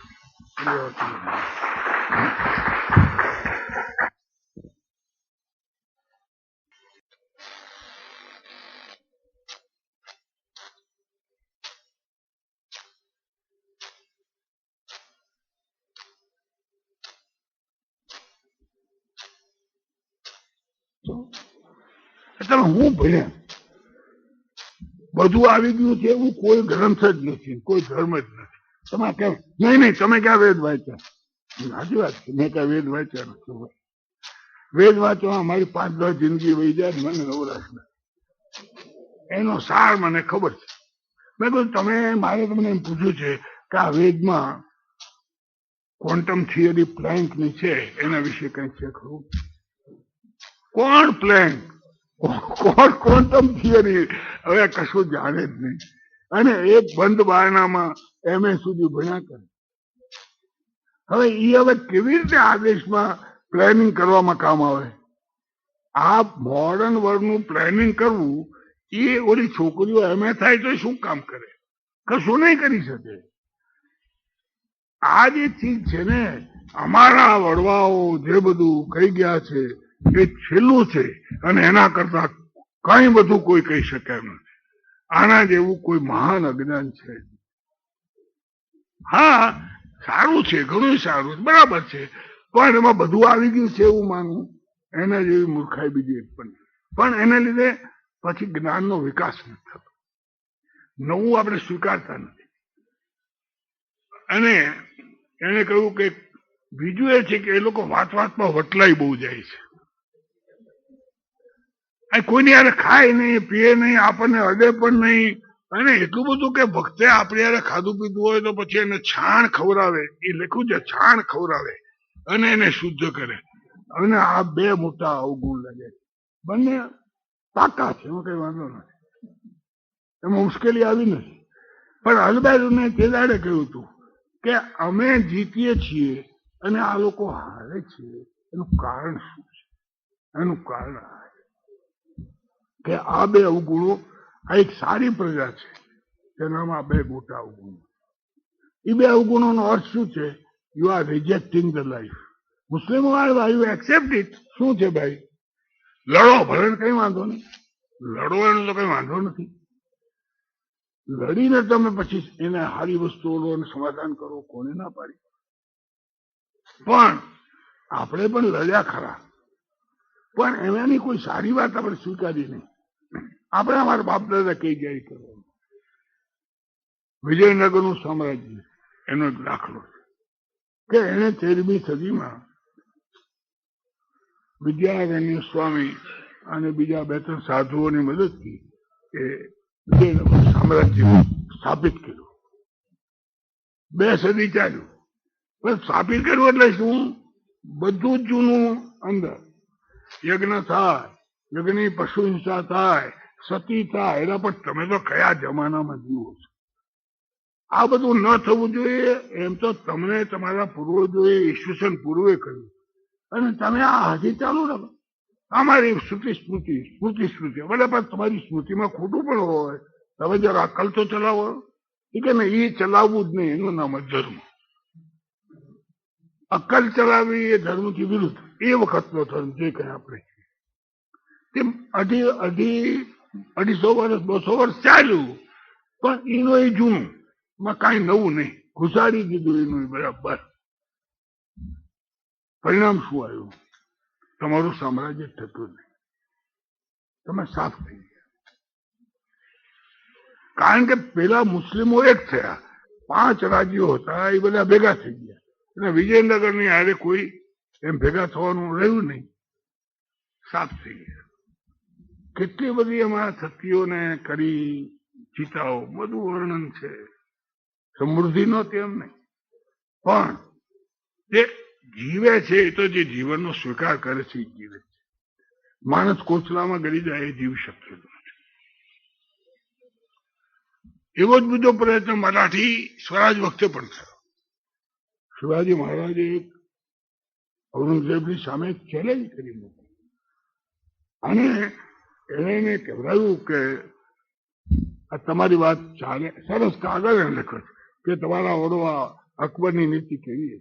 તમે હું ભણ્યા બધું આવી ગયું છે એવું કોઈ ગ્રંથ જ નથી, કોઈ ધર્મ જ નથી. તમે કેમ નહીં, તમે ક્યાં વેદ વાંચ્યા? સાચી વાત છે, મેં ક્યાં વેદ વાંચ્યા નથી. વેદ વાંચવા મારી 5-10 જિંદગી વહી જાય, મને નવરાશ નથી. એનો સાર મને ખબર છે. મેં કહ્યું તમે, મારે તમને એમ પૂછ્યું છે કે આ વેદમાં ક્વોન્ટમ થિયરી પ્લેન્કની છે, એના વિશે કઈ છે ખરું? કોણ પ્લેન્ક? કોણ ક્વોન્ટમ થિયરી? હવે કશું જાણે જ નહીં. અને એક બંધ બારણામાં MA સુધી ભણ્યા કરે. હવે એ હવે કેવી રીતે આ દેશમાં પ્લાનિંગ કરવામાં કામ આવે? આ મોડર્ન વર્લ્ડનું પ્લાનિંગ કરવું, એ ઓલી છોકરીઓ MA થાય તો શું કામ કરે? કશું નહીં કરી શકે. આ જે ચીજ છે ને, અમારા વડવાઓ જે બધું કહી ગયા છે એ છેલ્લું છે, અને એના કરતા કઈ બધું કોઈ કહી શકે એમ નથી. આના જેવું કોઈ મહાન અજ્ઞાન છે. હા, સારું છે, ઘણું સારું છે, બરાબર છે, પણ એમાં બધું આવી ગયું છે એવું માનવું, એના જેવી મૂર્ખાઈ બીજી એક પણ એને લીધે પછી જ્ઞાનનો વિકાસ નથી થતો. નવું આપણે સ્વીકારતા નથી. અને એને કહ્યું કે બીજું એ છે કે એ લોકો વાતમાં વટલાઈ બહુ જાય છે. કોઈની યારે ખાય નહીં, પીએ નહીં, આપણને અડે પણ નહીં. અને એટલું બધું કે ભક્તે આપણે યારે ખાધું પીધું હોય તો પછી એને છાણ ખવડાવે. એ લખ્યું છે, છાણ ખવડાવે અને એને શુદ્ધ કરે. અને આ બે મોટા અવગુણ લાગે. બંને પાકા છે, એમાં કઈ વાંધો નથી, એમાં મુશ્કેલી આવી નથી. પણ અલબાઈરુને તે દાડે કહ્યું હતું કે અમે જીતીએ છીએ અને આ લોકો હારે છે, એનું કારણ શું છે? એનું કારણ કે આ બે અવગુણો, આ એક સારી પ્રજા છે તેનામાં બે મોટા અવગુણો. એ બે અવગુણોનો અર્થ શું છે? You are rejecting the life. મુસ્લિમો વાળા યુ એક્સેપ્ટ ઇટ. શું છે ભાઈ? લડો, ભલે કઈ વાંધો નહીં, લડો એનો તો કઈ વાંધો નથી. લડીને તમે પછી એને સારી વસ્તુઓનું સમાધાન કરો, કોને ના પાડી? પણ આપણે પણ લડ્યા ખરા, પણ એનાની કોઈ સારી વાત આપણે સ્વીકારી નહીં. આપણે અમારા બાપ દાદા કઈ જાય કરવાનું. વિજયનગરનું સામ્રાજ્ય એનો એક દાખલો છે કે એને 13મી સદીમાં વિદ્યારણ્ય સ્વામી અને બીજા 2-3 સાધુઓની મદદથી એ વિજયનગર સામ્રાજ્ય સ્થાપિત કર્યું. 2 સદી ચાલ્યું. પણ સ્થાપિત કર્યું એટલે શું? બધું જ જૂનું અંદર. યજ્ઞ થાય, યજ્ઞની પશુ હિંસા થાય, સતી થાય. એના પર તમે તો કયા જમાનામાં જીવો છો? આ બધું ન થવું જોઈએ એમ તો તમને તમારા પૂર્વજોએ ઈસવીસન પૂર્વે કહ્યું અને તમે આ હજી ચાલુ રાખો. અમારી સ્મૃતિ ભલે પણ તમારી સ્મૃતિમાં ખોટું પણ હોય, તમે જરા અક્કલ તો ચલાવો. એ કે એ ચલાવવું જ નહીં, એનું નામ જ ધર્મ. અક્કલ ચલાવવી એ ધર્મથી વિરુદ્ધ. એ વખતનો ધર્મ જે કઈ આપણે તેમ 250 વર્ષ 200 વર્ષ ચાલ્યું, પણ એનો એ જૂનું, એમાં કાંઈ નવું નહીં. ઘુસાડી દીધું એનું બરાબર. પરિણામ શું આવ્યું? તમારું સામ્રાજ્ય થતું નહીં, તમે સાફ થઈ ગયા. કારણ કે પેલા મુસ્લિમો એક થયા, 5 રાજ્યો હતા, એ બધા ભેગા થઈ ગયા અને વિજયનગર ની હારે કોઈ એમ ભેગા થવાનું રહ્યું નહીં, સાફ થઈ ગયા. કેટલી બધી એમાં સતીઓને કરી ચિતાઓ, બધું વર્ણન છે. સમૃદ્ધિ નો તેમ નહીં, પણ જે જીવે છે એ તો જે જીવનનો સ્વીકાર કરે છે એ જીવે છે. માણસ કોચલામાં ગળી જાય એ જીવ શક્ય નથી. એવો જ બીજો પ્રયત્ન મરાઠી સ્વરાજ વખતે પણ થયો. શિવાજી મહારાજે ઔરંગઝેબની સામે ચેલેન્જ કરી મૂકી અને એને કહેવાયું કે આ તમારી વાત ચાલે. સરસ કાગળ લખ્યો કે તમારા ઓરવા અકબરની નીતિ કેવી,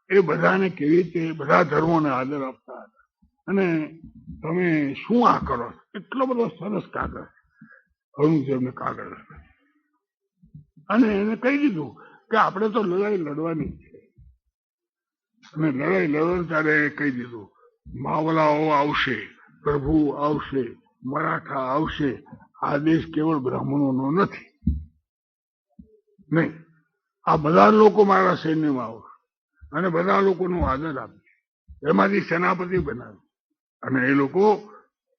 એ બધાને કેવી રીતે બધા ધર્મોને આદર આપતા હતા અને તમે શું આ કરો. એટલો બધો સરસ કાગળ ઔરંગઝેબને કાગળ લખ્યો અને એને કહી દીધું કે આપણે તો લડાઈ લડવાની છે. અને લડાઈ લડવાનું ત્યારે કહી દીધું માવલાઓ આવશે, પ્રભુ આવશે, મરાઠા આવશે. આ દેશ કેવળ બ્રાહ્મણોનો નથી, નહીં, આ બધા લોકો મારા સૈન્યમાં આવશે અને બધા લોકોનો આદર આપશે. એમાંથી સેનાપતિ બનાવે અને એ લોકો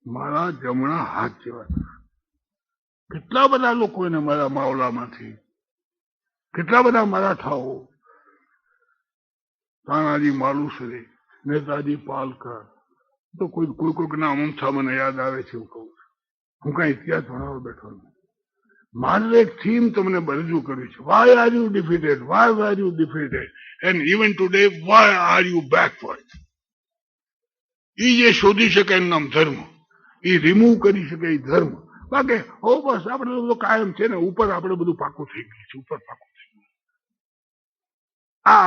મારા જમણા હાથ જેવા. કેટલા બધા લોકો એને મારા માવલામાંથી, કેટલા બધા મરાઠાઓ, તાનાજી માલુસરે, નેતાજી પાલકર, તો કોઈ નામ અમથા મને યાદ આવે છે. હું કહું છું, હું કઈ ઇતિહાસ ભણાવવા બેઠો નથી. મારે એક થીમ તમને રજૂ કરવી છે. Why are you defeated, why are you defeated and even today why are you backward. એ જે શોધી શકે એનું નામ ધર્મ, એ રિમૂવ કરી શકે એ ધર્મ. બાકી હો બસ આપણે બધું કાયમ છે ને, ઉપર આપણે બધું પાકું થઈ ગયું છે, ઉપર પાકું થઈ ગયું. આ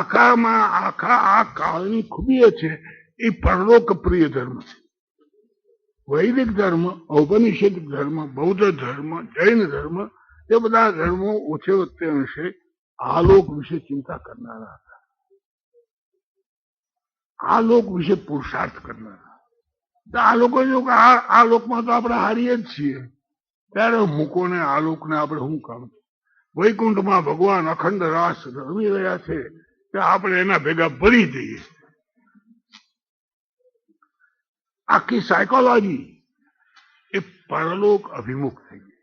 કાળની ખૂબી છે એ પરલોક પ્રિય ધર્મ છે. વૈદિક ધર્મ, ઔપનિષદિક ધર્મ, બૌદ્ધ ધર્મ, જૈન ધર્મ, એ બધા ધર્મો ઓછે વખતે અંશે આલોક વિશે ચિંતા કરનારા હતા, આ લોક વિશે પુરુષાર્થ કરનારા. આ લોકો જો આ લોકમાં તો આપણે હારીએ જ છીએ, ત્યારે મૂકો ને આ લોકને આપણે શું કામ? વૈકુંઠમાં ભગવાન અખંડ રાસ રમી રહ્યા છે કે આપણે એના ભેગા ભરી દઈએ. આખી સાયકોલોજી એ પરલોક અભિમુખ થઈ ગઈ.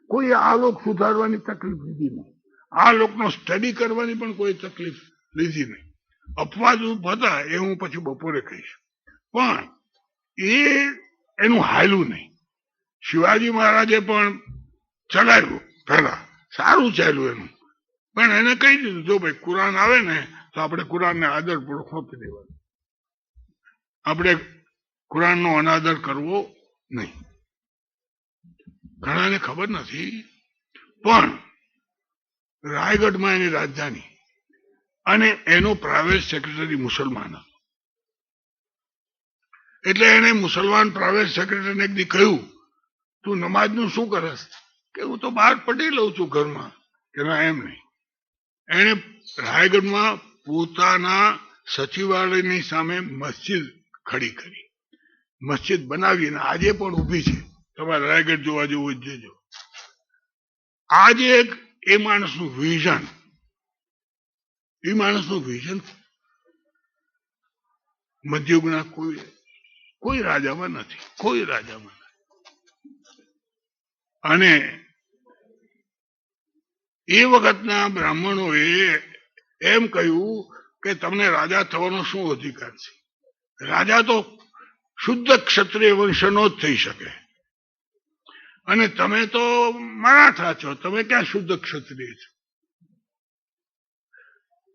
કોઈ આ લોક સુધારવાની તકલીફ લીધી નહીં, આ લોકનો સ્ટડી કરવાની પણ કોઈ તકલીફ લીધી નહીં. અપવાદ બધા એ હું પછી બપોરે કહીશ, પણ એનું હાયલું નહીં. શિવાજી મહારાજે પણ ચલાવ્યું, પહેલા સારું ચાલ્યું એનું, પણ એને કહી દીધું જો ભાઈ કુરાન આવે ને તો આપણે કુરાનને આદરપૂર્વક સોંપી દેવાનું, આપણે કુરાનનો અનાદર કરવો નહીં. ઘણાને ખબર નથી, પણ રાયગઢમાં એની રાજધાની અને એનો પ્રાઇવેટ સેક્રેટરી મુસલમાન હતો. એટલે એને મુસલમાન પ્રાઇવેટ સેક્રેટરીને એક દી કહ્યું તું નમાજનું શું કરસ? કે હું તો બહાર પડી લઉં છું ઘરમાં. કે ના એમ નહીં, એને રાયગઢમાં પોતાના સચિવાલયની સામે મસ્જિદ ખડી કરી, મસ્જિદ બનાવીને આજે પણ ઊભી છે. તમારે રાયગઢ જોવા જેવું જ જજો. આજે એ માણસનું વિઝન, એ માણસનું વિઝન મધ્યયુગના કોઈ રાજામાં નથી, કોઈ રાજામાં નથી. અને એ વખતના બ્રાહ્મણોએ એમ કહ્યું કે તમને રાજા થવાનો શું અધિકાર છે? રાજા તો શુદ્ધ ક્ષત્રિય વંશનો જ થઈ શકે, અને તમે તો મરાઠા છો, તમે ક્યાં શુદ્ધ ક્ષત્રિય છો?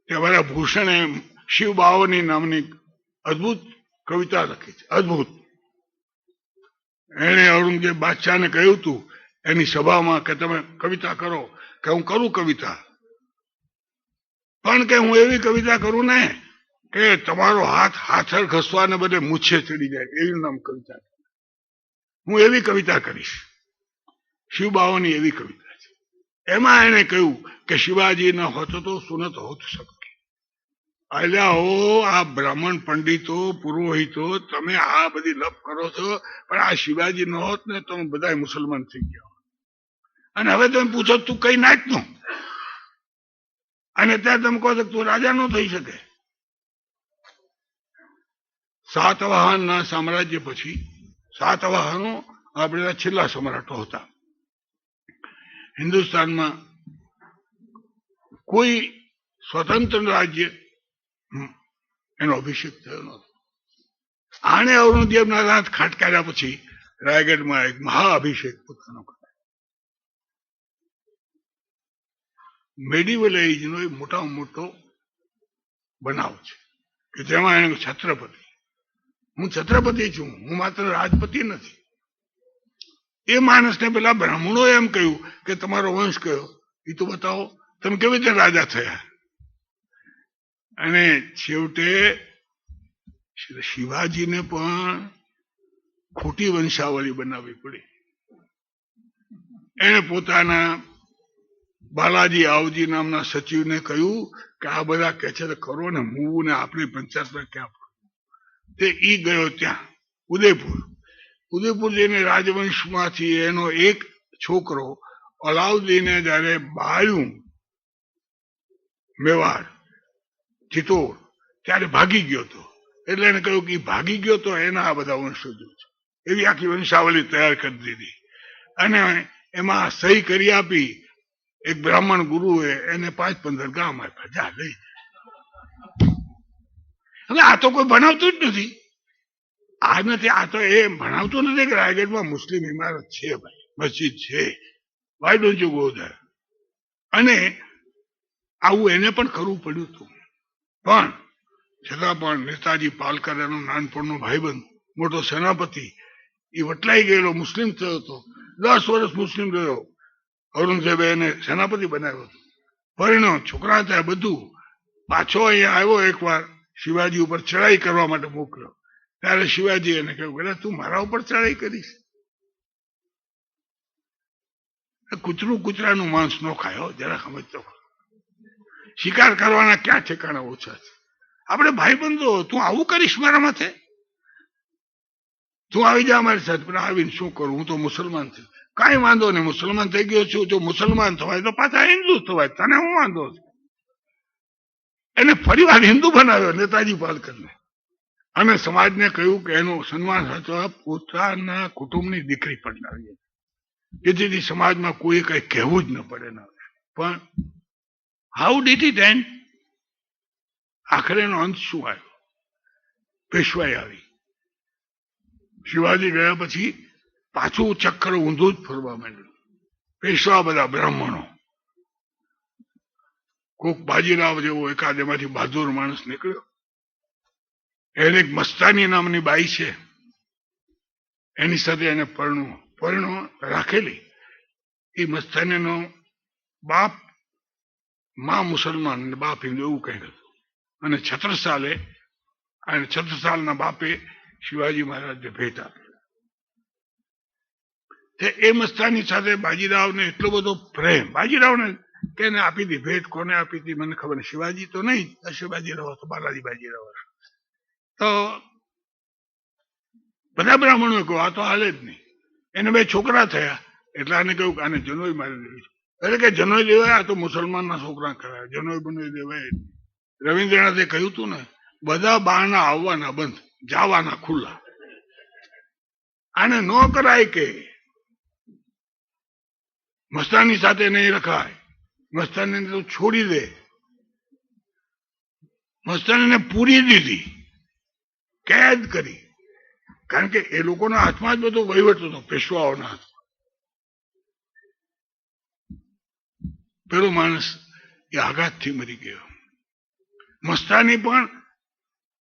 અમારા ભૂષણે શિવ બાવની નામની અદભુત કવિતા લખી છે, અદભુત. એને ઔરંગઝેબ બાદશાહને કહ્યું હતું એની સભામાં કે તમે કવિતા કરો, કે હું કરું કવિતા, પણ કે હું એવી કવિતા કરું ને કે તમારો હાથ હાથળ ઘસવાને બદલે મૂછે ચડી જાય, એવી નામ કવિતા. હું એવી કવિતા કરીશ. શિવ બાવની એવી કવિતા છે. એમાં એને કહ્યું કે શિવાજી ન હોતો તો સુનત હોત સબકે. અલ્યા હો આ બ્રાહ્મણ પંડિતો પુરોહિતો તમે આ બધી લપ કરો છો, પણ આ શિવાજી ન હોત ને તમે બધા મુસલમાન થઈ ગયા. અને હવે તમે પૂછો તું કઈ નાચ નો, અને ત્યાં તમે કહો છો તું રાજા નો થઈ શકે. સાતવાહનના સામ્રાજ્ય પછી સાતવાહનો આપણા છેલ્લા સમ્રાટો હતા. હિન્દુસ્તાનમાં કોઈ સ્વતંત્ર રાજ્ય એનો અભિષેક થયો નહોતો. આને ઔરંગઝેબના રાત ખાટકાર્યા પછી રાયગઢમાં એક મહાઅભિષેક પોતાનો કરાયો. મેડિવલ એજનો એક મોટામાં મોટો બનાવ છે કે જેમાં એને છત્રપતિ, હું છત્રપતિ છું, હું માત્ર રાજપતિ નથી. એ માણસને પેલા બ્રાહ્મણો એમ કહ્યું કે તમારો વંશ કયો, એ તો બતાવો, તમે કેવી રીતે રાજા થયા. અને છેવટે શિવાજીને પણ ખોટી વંશાવળી બનાવવી પડી. એને પોતાના બાલાજી આવજી નામના સચિવને કહ્યું કે આ બધા કે છે કરો ને હું ને આપણી પંચાયતમાં ક્યાં પડું. તે ઈ ગયો ત્યાં ઉદયપુર. ઉદયપુર જઈને રાજવંશમાંથી એનો એક છોકરો અલાઉદ્દીને જયારે બાળ્યું મેવાડ ચિત્તોડ, ત્યારે ભાગી ગયો હતો. એટલે એને કહ્યું કે ભાગી ગયો તો એના આ બધા વંશજો છે. એવી આખી વંશાવલી તૈયાર કરી દીધી. અને એમાં સહી કરી આપી એક બ્રાહ્મણ ગુરુએ, એને 5-15 ગામ આપ્યા, જા લઈ. હવે આ તો કોઈ ભણાવતું જ નથી. આ નથી, આ તો એ ભણાવતું નથી કે રાયગઢમાં મુસ્લિમ ઇમારત છે, ભાઈ મસ્જિદ છે, why don't you go there. અને આવું એને પણ કરવું પડ્યું હતું. પણ છતાં પણ નેતાજી પાલકર એનો નાનપણનો ભાઈબંધ, મોટો સેનાપતિ, એ વટલાઈ ગયેલો, મુસ્લિમ થયો હતો. 10 વર્ષ મુસ્લિમ રહ્યો. ઔરંગઝેબે એને સેનાપતિ બનાવ્યો હતો. પરિણ્યો, છોકરા થયા, બધું. પાછો અહીંયા આવ્યો એકવાર, શિવાજી ઉપર ચડાઈ કરવા માટે મોકલ્યો. ત્યારે શિવાજી એને કહ્યું કે તું મારા ઉપર ચડાઈ કરીશ. કૂતરું કૂતરાનું માંસ ન ખાયો, જરા સમજતો. શિકાર કરવાના ક્યાં ઠેકાણા ઓછા છે. આપણે ભાઈબંધો, તું આવું કરીશ મારા માથે, તું આવી જા અમારી સાથે. પણ આવીને શું કરું, હું તો મુસલમાન છું. કાંઈ વાંધો નહીં, મુસલમાન થઈ ગયો છું. જો મુસલમાન થવાય તો પાછા હિન્દુ થવાય, તને હું વાંધો છે. એને ફરી વાર હિન્દુ બનાવ્યો નેતાજી પાલકરને. અને સમાજને કહ્યું કે એનું સન્માન સાચવવા પોતાના કુટુંબની દીકરી પરણાવી, કે જેથી સમાજમાં કોઈ કઈ કહેવું જ ન પડે. પણ હાઉ ડીડ ઇટ એન્ડ? આખરે એનો અંત શું આવ્યો? પેશવાઈ આવી. શિવાજી ગયા પછી પાછું ચક્ર ઊંધું જ ફરવા માંડ્યું. પેશવા બધા બ્રાહ્મણો, કોક બાજીરાવ જેવો એકાદ એમાંથી બહાદુર માણસ નીકળ્યો. એને એક મસ્તાની નામની બાઈ છે, એની સાથે એને પરણો રાખેલી. એ મસ્તાનીનો બાપ માં મુસલમાન, બાપ હિન્દુ, એવું કંઈક હતું. અને છત્રસાલના બાપે શિવાજી મહારાજને ભેટ આપી. એ મસ્તાની સાથે બાજીરાવને એટલો બધો પ્રેમ. બાજીરાવને કેને આપી હતી ભેટ, કોને આપી હતી મને ખબર નહીં. શિવાજી તો નહીં, શિવાજીરાવ હતો, બાલાજી બાજીરાવ. તો બધા બ્રાહ્મણો કહ્યું આ તો હાલે જ નહીં. એને 2 છોકરા થયા. એટલે આને કહ્યું કે આને જનોઈ મારી દેવી. એટલે કે જનોઈ દેવાય, આ તો મુસલમાનના છોકરા કરાય, જનોઈ બનોઈ દેવાય. રવિન્દ્રનાથે કહ્યું હતું ને, બધા બારના આવવાના બંધ, જવાના ખુલ્લા. આને ન કરાય કે મસ્તાની સાથે નહીં રખાય, મસ્તાનીને તો છોડી દે. મસ્તાનીને પૂરી દીધી, કેદ કરી. કારણ કે એ લોકોના હાથમાં જ બધો વહીવટ હતો, પેશવાઓના હાથમાં. પેલો માણસ એ આઘાતથી મરી ગયો. મસ્તાની પણ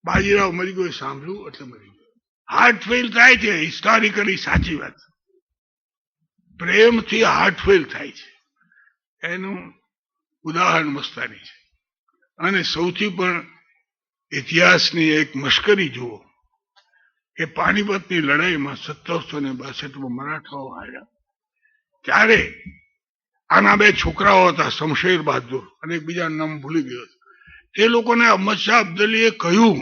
બાજીરાવ મરી ગયો સાંભળ્યું એટલે મરી ગયો. હાર્ટ ફેલ થાય છે, હિસ્ટોરિકલી સાચી વાત. પ્રેમથી હાર્ટ ફેલ થાય છે, એનું ઉદાહરણ મસ્તાની છે. અને સૌથી પણ ઇતિહાસની એક મશ્કરી જુઓ કે પાણીપતની લડાઈમાં 1762 મરાઠાઓ હાર્યા. ત્યારે આના બે છોકરાઓ હતા, શમશેર બહાદુર અને એકબીજાનું નામ ભૂલી ગયો. તે લોકોને અહમદ શાહ અબ્દાલીએ કહ્યું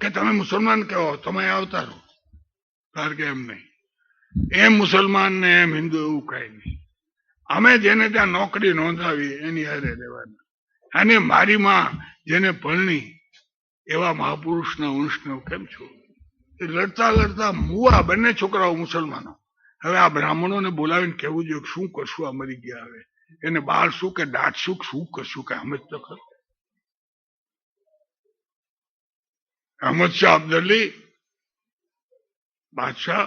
કે તમે મુસલમાન કહો, તમે આવતા રહો. કારણ કે એમ નહીં, એમ મુસલમાન ને એમ હિન્દુ એવું કઈ નહીં. અમે જેને ત્યાં નોકરી નોંધાવી એની હારે રહેવાના. અને મારી માં જેને પરણી એવા મહાપુરુષના વંશનો કેમ છો? એ લડતા લડતા મુવા બંને છોકરાઓ મુસલમાનો. હવે આ બ્રાહ્મણોને બોલાવીને કેવું જોઈએ શું કરશું, આ મરી ગયા. હવે એને બાળ શું કે દાંત શું કરશું કે અમે તો ખરું. અહમદ શાહ અબ્દાલી બાદશાહ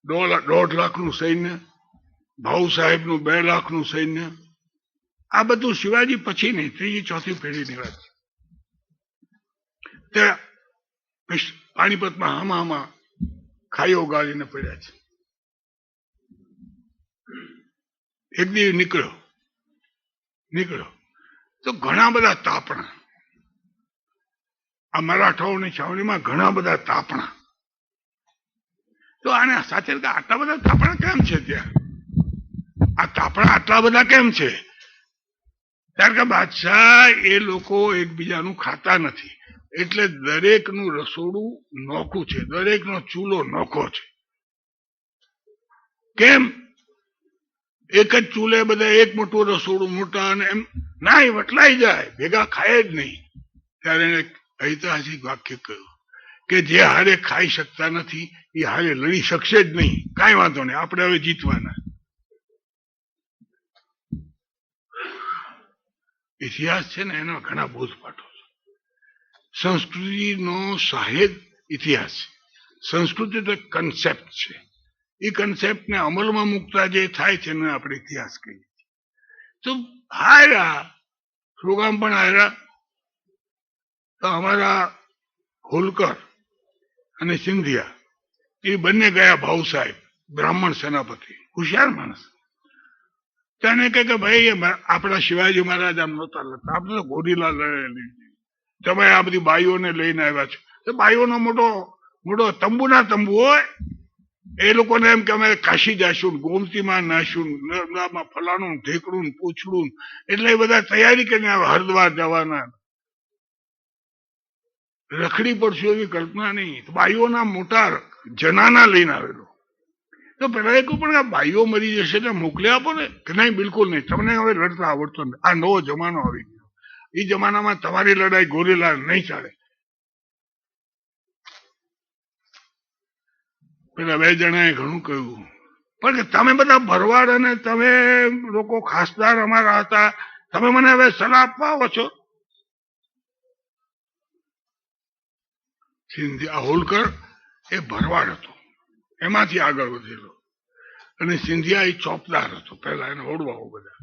1.5 લાખનું સૈન્ય, ભાઉ સાહેબનું 2 લાખનું સૈન્ય. આ બધું શિવાજી પછી નહીં, ત્રીજી ચોથી પેઢીની વાત. તે પાણીપતમાં હામાં ખાઈઓ ગાળીને પડ્યા છે. એક દિવસ નીકળ્યો તો ઘણા બધા તાપણા. આ મરાઠાઓની છાવણીમાં ઘણા બધા તાપણા. તો આને સાચે આટલા બધા તાપણા કેમ છે ત્યાં? આ તાપણા આટલા બધા કેમ છે? કારણ કે બાદશાહ એ લોકો એકબીજાનું ખાતા નથી, એટલે દરેકનું રસોડું નોખું છે, દરેકનો ચૂલો નોખો છે. કેમ? એક જ ચૂલે બધા એક મોટું રસોડું મોટા, અને એમ ના એ વટલાઈ જાય, ભેગા ખાય જ નહીં. ત્યારે એને ઐતિહાસિક વાક્ય કહ્યું કે જે હારે ખાઈ શકતા નથી એ હારે લડી શકશે જ નહીં. કાંઈ વાંધો નહીં, આપણે હવે જીતવાના. ઇતિહાસ છે ને એના ઘણા બોધપાઠો છે. સંસ્કૃતિનો સાહેબ ઇતિહાસ છે. સંસ્કૃતિ તો કન્સેપ્ટ છે. એ કન્સેપ્ટને અમલમાં મૂકતા જે થાય છે એને આપણે ઇતિહાસ કહીએ છીએ. તો હાર્યા, પ્રોગ્રામ પણ હાર્યા. તો અમારા હોલકર અને સિંધિયા એ બંને ગયા. ભાઉ સાહેબ બ્રાહ્મણ સેનાપતિ, હોશિયાર માણસ. તેને કહે કે ભાઈ આપણા શિવાજી મહારાજ આમ નહોતા લડતા, આપણે તો ગોરીલા લડેલી. તમે આ બધી બાઈઓને લઈને આવ્યા છો. તો બાઈઓનો મોટો મોટો તંબુના તંબુ હોય. એ લોકોને એમ કે અમે કાશી જઈશું, ગોમતીમાં નાશું, નર્મદામાં ફલાણું ઢેકડું પૂછડું, એટલે એ બધા તૈયારી કરીને હરિદ્વાર જવાના. રખડી પડશું એવી કલ્પના નહીં. બાઈઓના મોટા જનાના લઈને આવેલો. તો પેલા એક પણ આ બાઈઓ મરી જશે તો મોકલી આપો ને. કે નહીં, બિલકુલ નહીં, તમને હવે લડતા આવડતો નથી. આ નવો જમાનો આવી ગયો. એ જમાનામાં તમારી લડાઈ ગોરીલા નહીં ચાલે. પેલા 2 જણાએ ઘણું કહ્યું, પણ કે તમે બધા ભરવાડ અને તમે લોકો ખાસદાર અમારા હતા, તમે મને હવે સલાહ આપવા આવો છો? સિંધિયા હોલકર એ ભરવાડ હતો, એમાંથી આગળ વધેલો. અને સિંધિયા એ ચોપદાર હતો, પહેલા એને ઓળવાઓ બધા.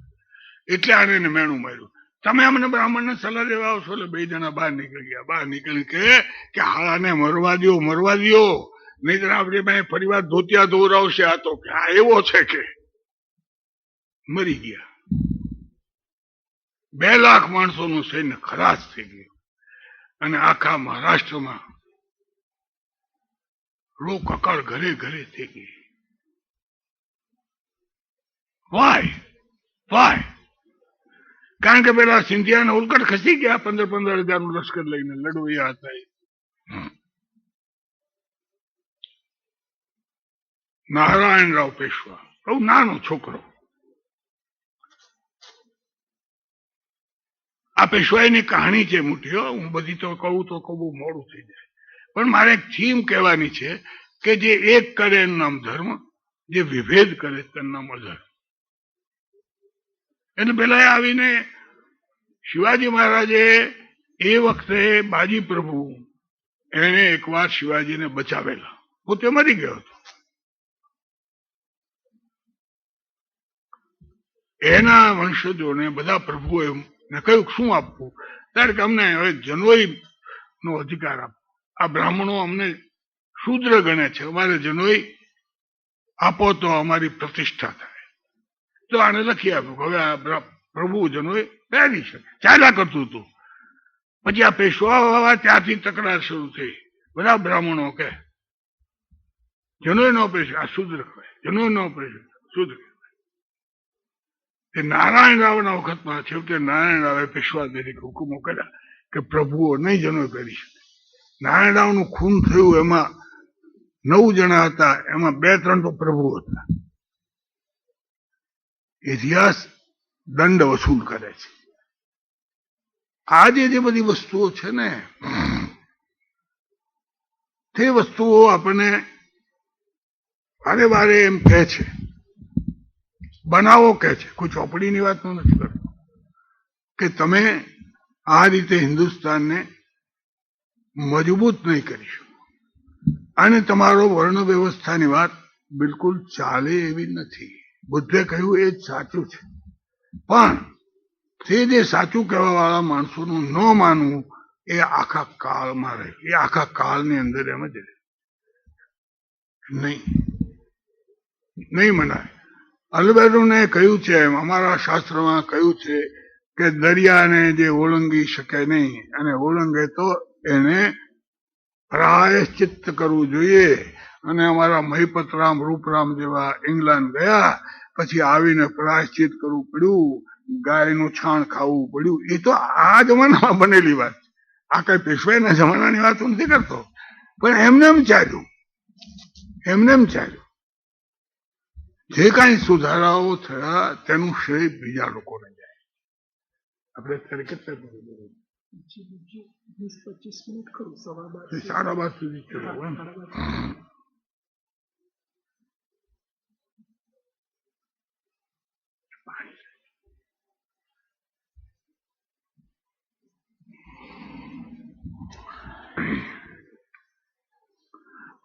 એટલે આને એને મેણું માર્યું. તમે અમને બ્રાહ્મણને સલાહ દેવા આવશો? એટલે 2 જણા બહાર નીકળી ગયા. બહાર નીકળી કે હાલાને મરવા દો, નહીં તો આપણી પાસે પરિવાર ધોતિયા ધોવરાવશે. આ તો આ એવો છે કે મરી ગયા. 2 લાખ માણસોનું સૈન્ય ખલાસ થઈ ગયું. અને આખા મહારાષ્ટ્રમાં રોકકળ ઘરે ઘરે થઈ ગઈ. વાય? કારણ કે પેલા સિંધિયા હોલકર ખસી ગયા 15,000 નું લશ્કર લઈને લડવૈયા હતા. નારાયણરાવ પેશવા બહુ નાનો છોકરો. આ પેશવાઈની કહાણી છે મોટી. હું બધી તો કહું બહુ મોડું થઈ જાય. પણ મારે એક થીમ કહેવાની છે કે જે એક કરે એનું નામ ધર્મ, જે વિભેદ કરે તેનું નામ અધર્મ. એટલે પેલા આવીને શિવાજી મહારાજે એ વખતે બાજી પ્રભુ એને એકવાર શિવાજીને બચાવેલા. પોતે મરી ગયો હતો. એના વંશજોને બધા પ્રભુએ ને કહ્યું શું આપવું? ત્યારે કે અમને હવે જનોઈ નો અધિકાર આપો. આ બ્રાહ્મણો અમને શૂદ્ર ગણે છે, અમારે જનોઈ આપો તો અમારી પ્રતિષ્ઠા થાય. તો આને લખી આપ્યું. હવે આ પ્રભુ જનોઈ પહેરી શકે. ચાલ્યા કરતું હતું. પછી આ પેશવા ત્યાંથી તકરાર શરૂ થઈ. બધા બ્રાહ્મણો કે જનોઈ નો પેશ, આ શૂદ્ર કહેવાય, જનોઈ નો પેશ શૂદ્ર કહેવાય. એ નારાયણ રાવના વખતમાં છેવટે નારાયણ રાવે પેશવા તરીકે હુકુમો કર્યા કે પ્રભુઓ નહીં જનોઈ પહેરી શકે. નારાયણ રાવનું ખૂન થયું એમાં 9 જણા હતા, એમાં 2-3 તો પ્રભુ હતા. ઇતિહાસ દંડ વસૂલ કરે છે. આજે જે બધી વસ્તુઓ છે ને, તે વસ્તુઓ આપણને વારે વારે એમ કહે છે, બનાવો કહે છે, કોઈ ચોપડીની વાત નથી કરતો, કે તમે આ રીતે હિન્દુસ્તાનને મજબૂત નહીં કરી શકો. અને તમારો વર્ણ વ્યવસ્થાની વાત બિલકુલ ચાલે એવી નથી. બુદ્ધે કહ્યું એ જ સાચું છે, પણ તે જે સાચું કહેવા વાળા માણસોનું ન માનવું એ આખા કાળમાં રહે, એ આખા કાળની અંદર એમ જ રહે. નહીં મનાય. અલ્બેર્ટોને કહ્યું છે, અમારા શાસ્ત્રમાં કહ્યું છે કે દરિયાને જે ઓળંગી શકે નહીં, અને ઓળંગે તો એને પ્રાયશ્ચિત્ત કરવું જોઈએ. અને અમારા મહિપતરામ રૂપરામ જેવા ઇંગ્લેન્ડ ગયા, પછી આવીને પ્રાયશ્ચિત કરવું પડ્યું, ગાયનું છાણ ખાવું પડ્યું. એ તો આ જમાનામાં બનેલી વાત છે. આ કઈ પેશવાઈના જમાનાની વાત નથી કરતો, પણ એમને એમ ચાલ્યું. જે કાંઈ સુધારાઓ થયા તેનું શ્રેય બીજા લોકોને જાય. આપણે અત્યારે કેટલા 20-25 મિનિટ ખરું, 12:30 સુધી ચલાવો.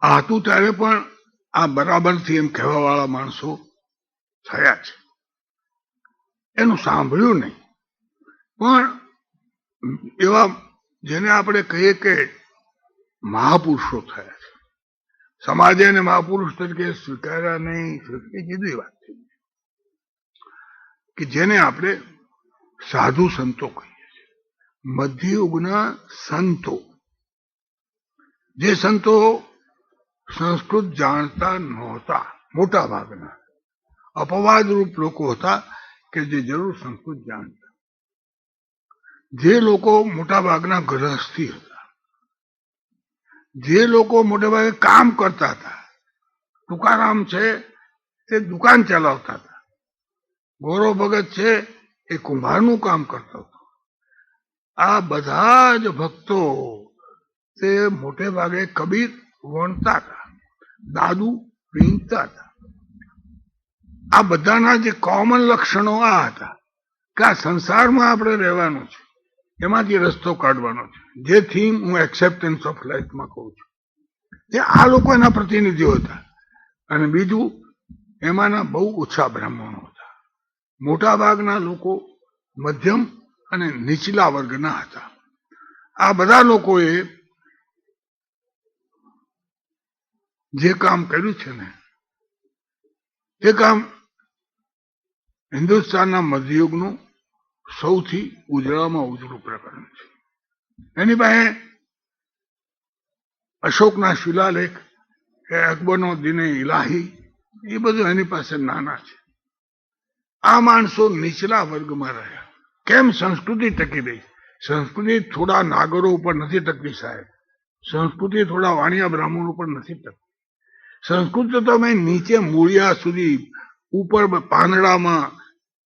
આ હતું ત્યારે પણ આ બરાબરથી એમ કહેવા વાળા માણસો થયા છે. એનું સાંભળ્યું નહીં, પણ એવા જેને આપણે કહીએ કે મહાપુરુષો થયા છે. સમાજે એને મહાપુરુષ તરીકે સ્વીકાર્યા નહીં, એ જુદી વાત થઈ, કે જેને આપણે સાધુ સંતો કહીએ છીએ. મધ્યયુગના સંતો, જે સંતો સંસ્કૃત જાણતા નહોતા, મોટા ભાગના અપવાદરૂપ લોકો હતા કે જે જરૂર સંસ્કૃત જાણતા. જે લોકો મોટા ભાગના ગ્રહસ્થી હતા, જે લોકો મોટા ભાગે કામ કરતા હતા. તુકારામ છે તે દુકાન ચલાવતા હતા, ગૌરવ ભગત છે એ કુંભારનું કામ કરતો હતો. આ બધા જ ભક્તો તે મોટે ભાગે કબીર વણતા હતા, દાદુ વીણતા હતા. આ બધાના જે કોમન લક્ષણો આ હતા કે આ સંસારમાં આપણે રહેવાનું છે, એમાંથી રસ્તો કાઢવાનો છે. જે થીમ હું એક્સેપ્ટન્સ ઓફ લાઈફમાં કહું છું, તે આ લોકો એના પ્રતિનિધિઓ હતા. અને બીજું, એમાંના બહુ ઓછા બ્રાહ્મણો હતા. મોટા ભાગના લોકો મધ્યમ અને નીચલા વર્ગના હતા. આ બધા લોકોએ જે કામ કર્યું છે ને, તે કામ હિન્દુસ્તાનના મધ્યયુગનું સૌથી ઉજળામાં ઉજળું પ્રકરણ છે. એની પાસે અશોકના શિલાલેખ કે અકબરનો દિને ઇલાહી, એ બધું એની પાસે નાના છે. આ માણસો નીચલા વર્ગમાં રહ્યા. કેમ સંસ્કૃતિ ટકી રહી? સંસ્કૃતિ થોડા નાગરો ઉપર નથી ટકતી સાહેબ, સંસ્કૃતિ થોડા વાણિયા બ્રાહ્મણો ઉપર નથી ટકતી. સંસ્કૃત તો તમે નીચે મૂળિયા સુધી, ઉપર પાંદડામાં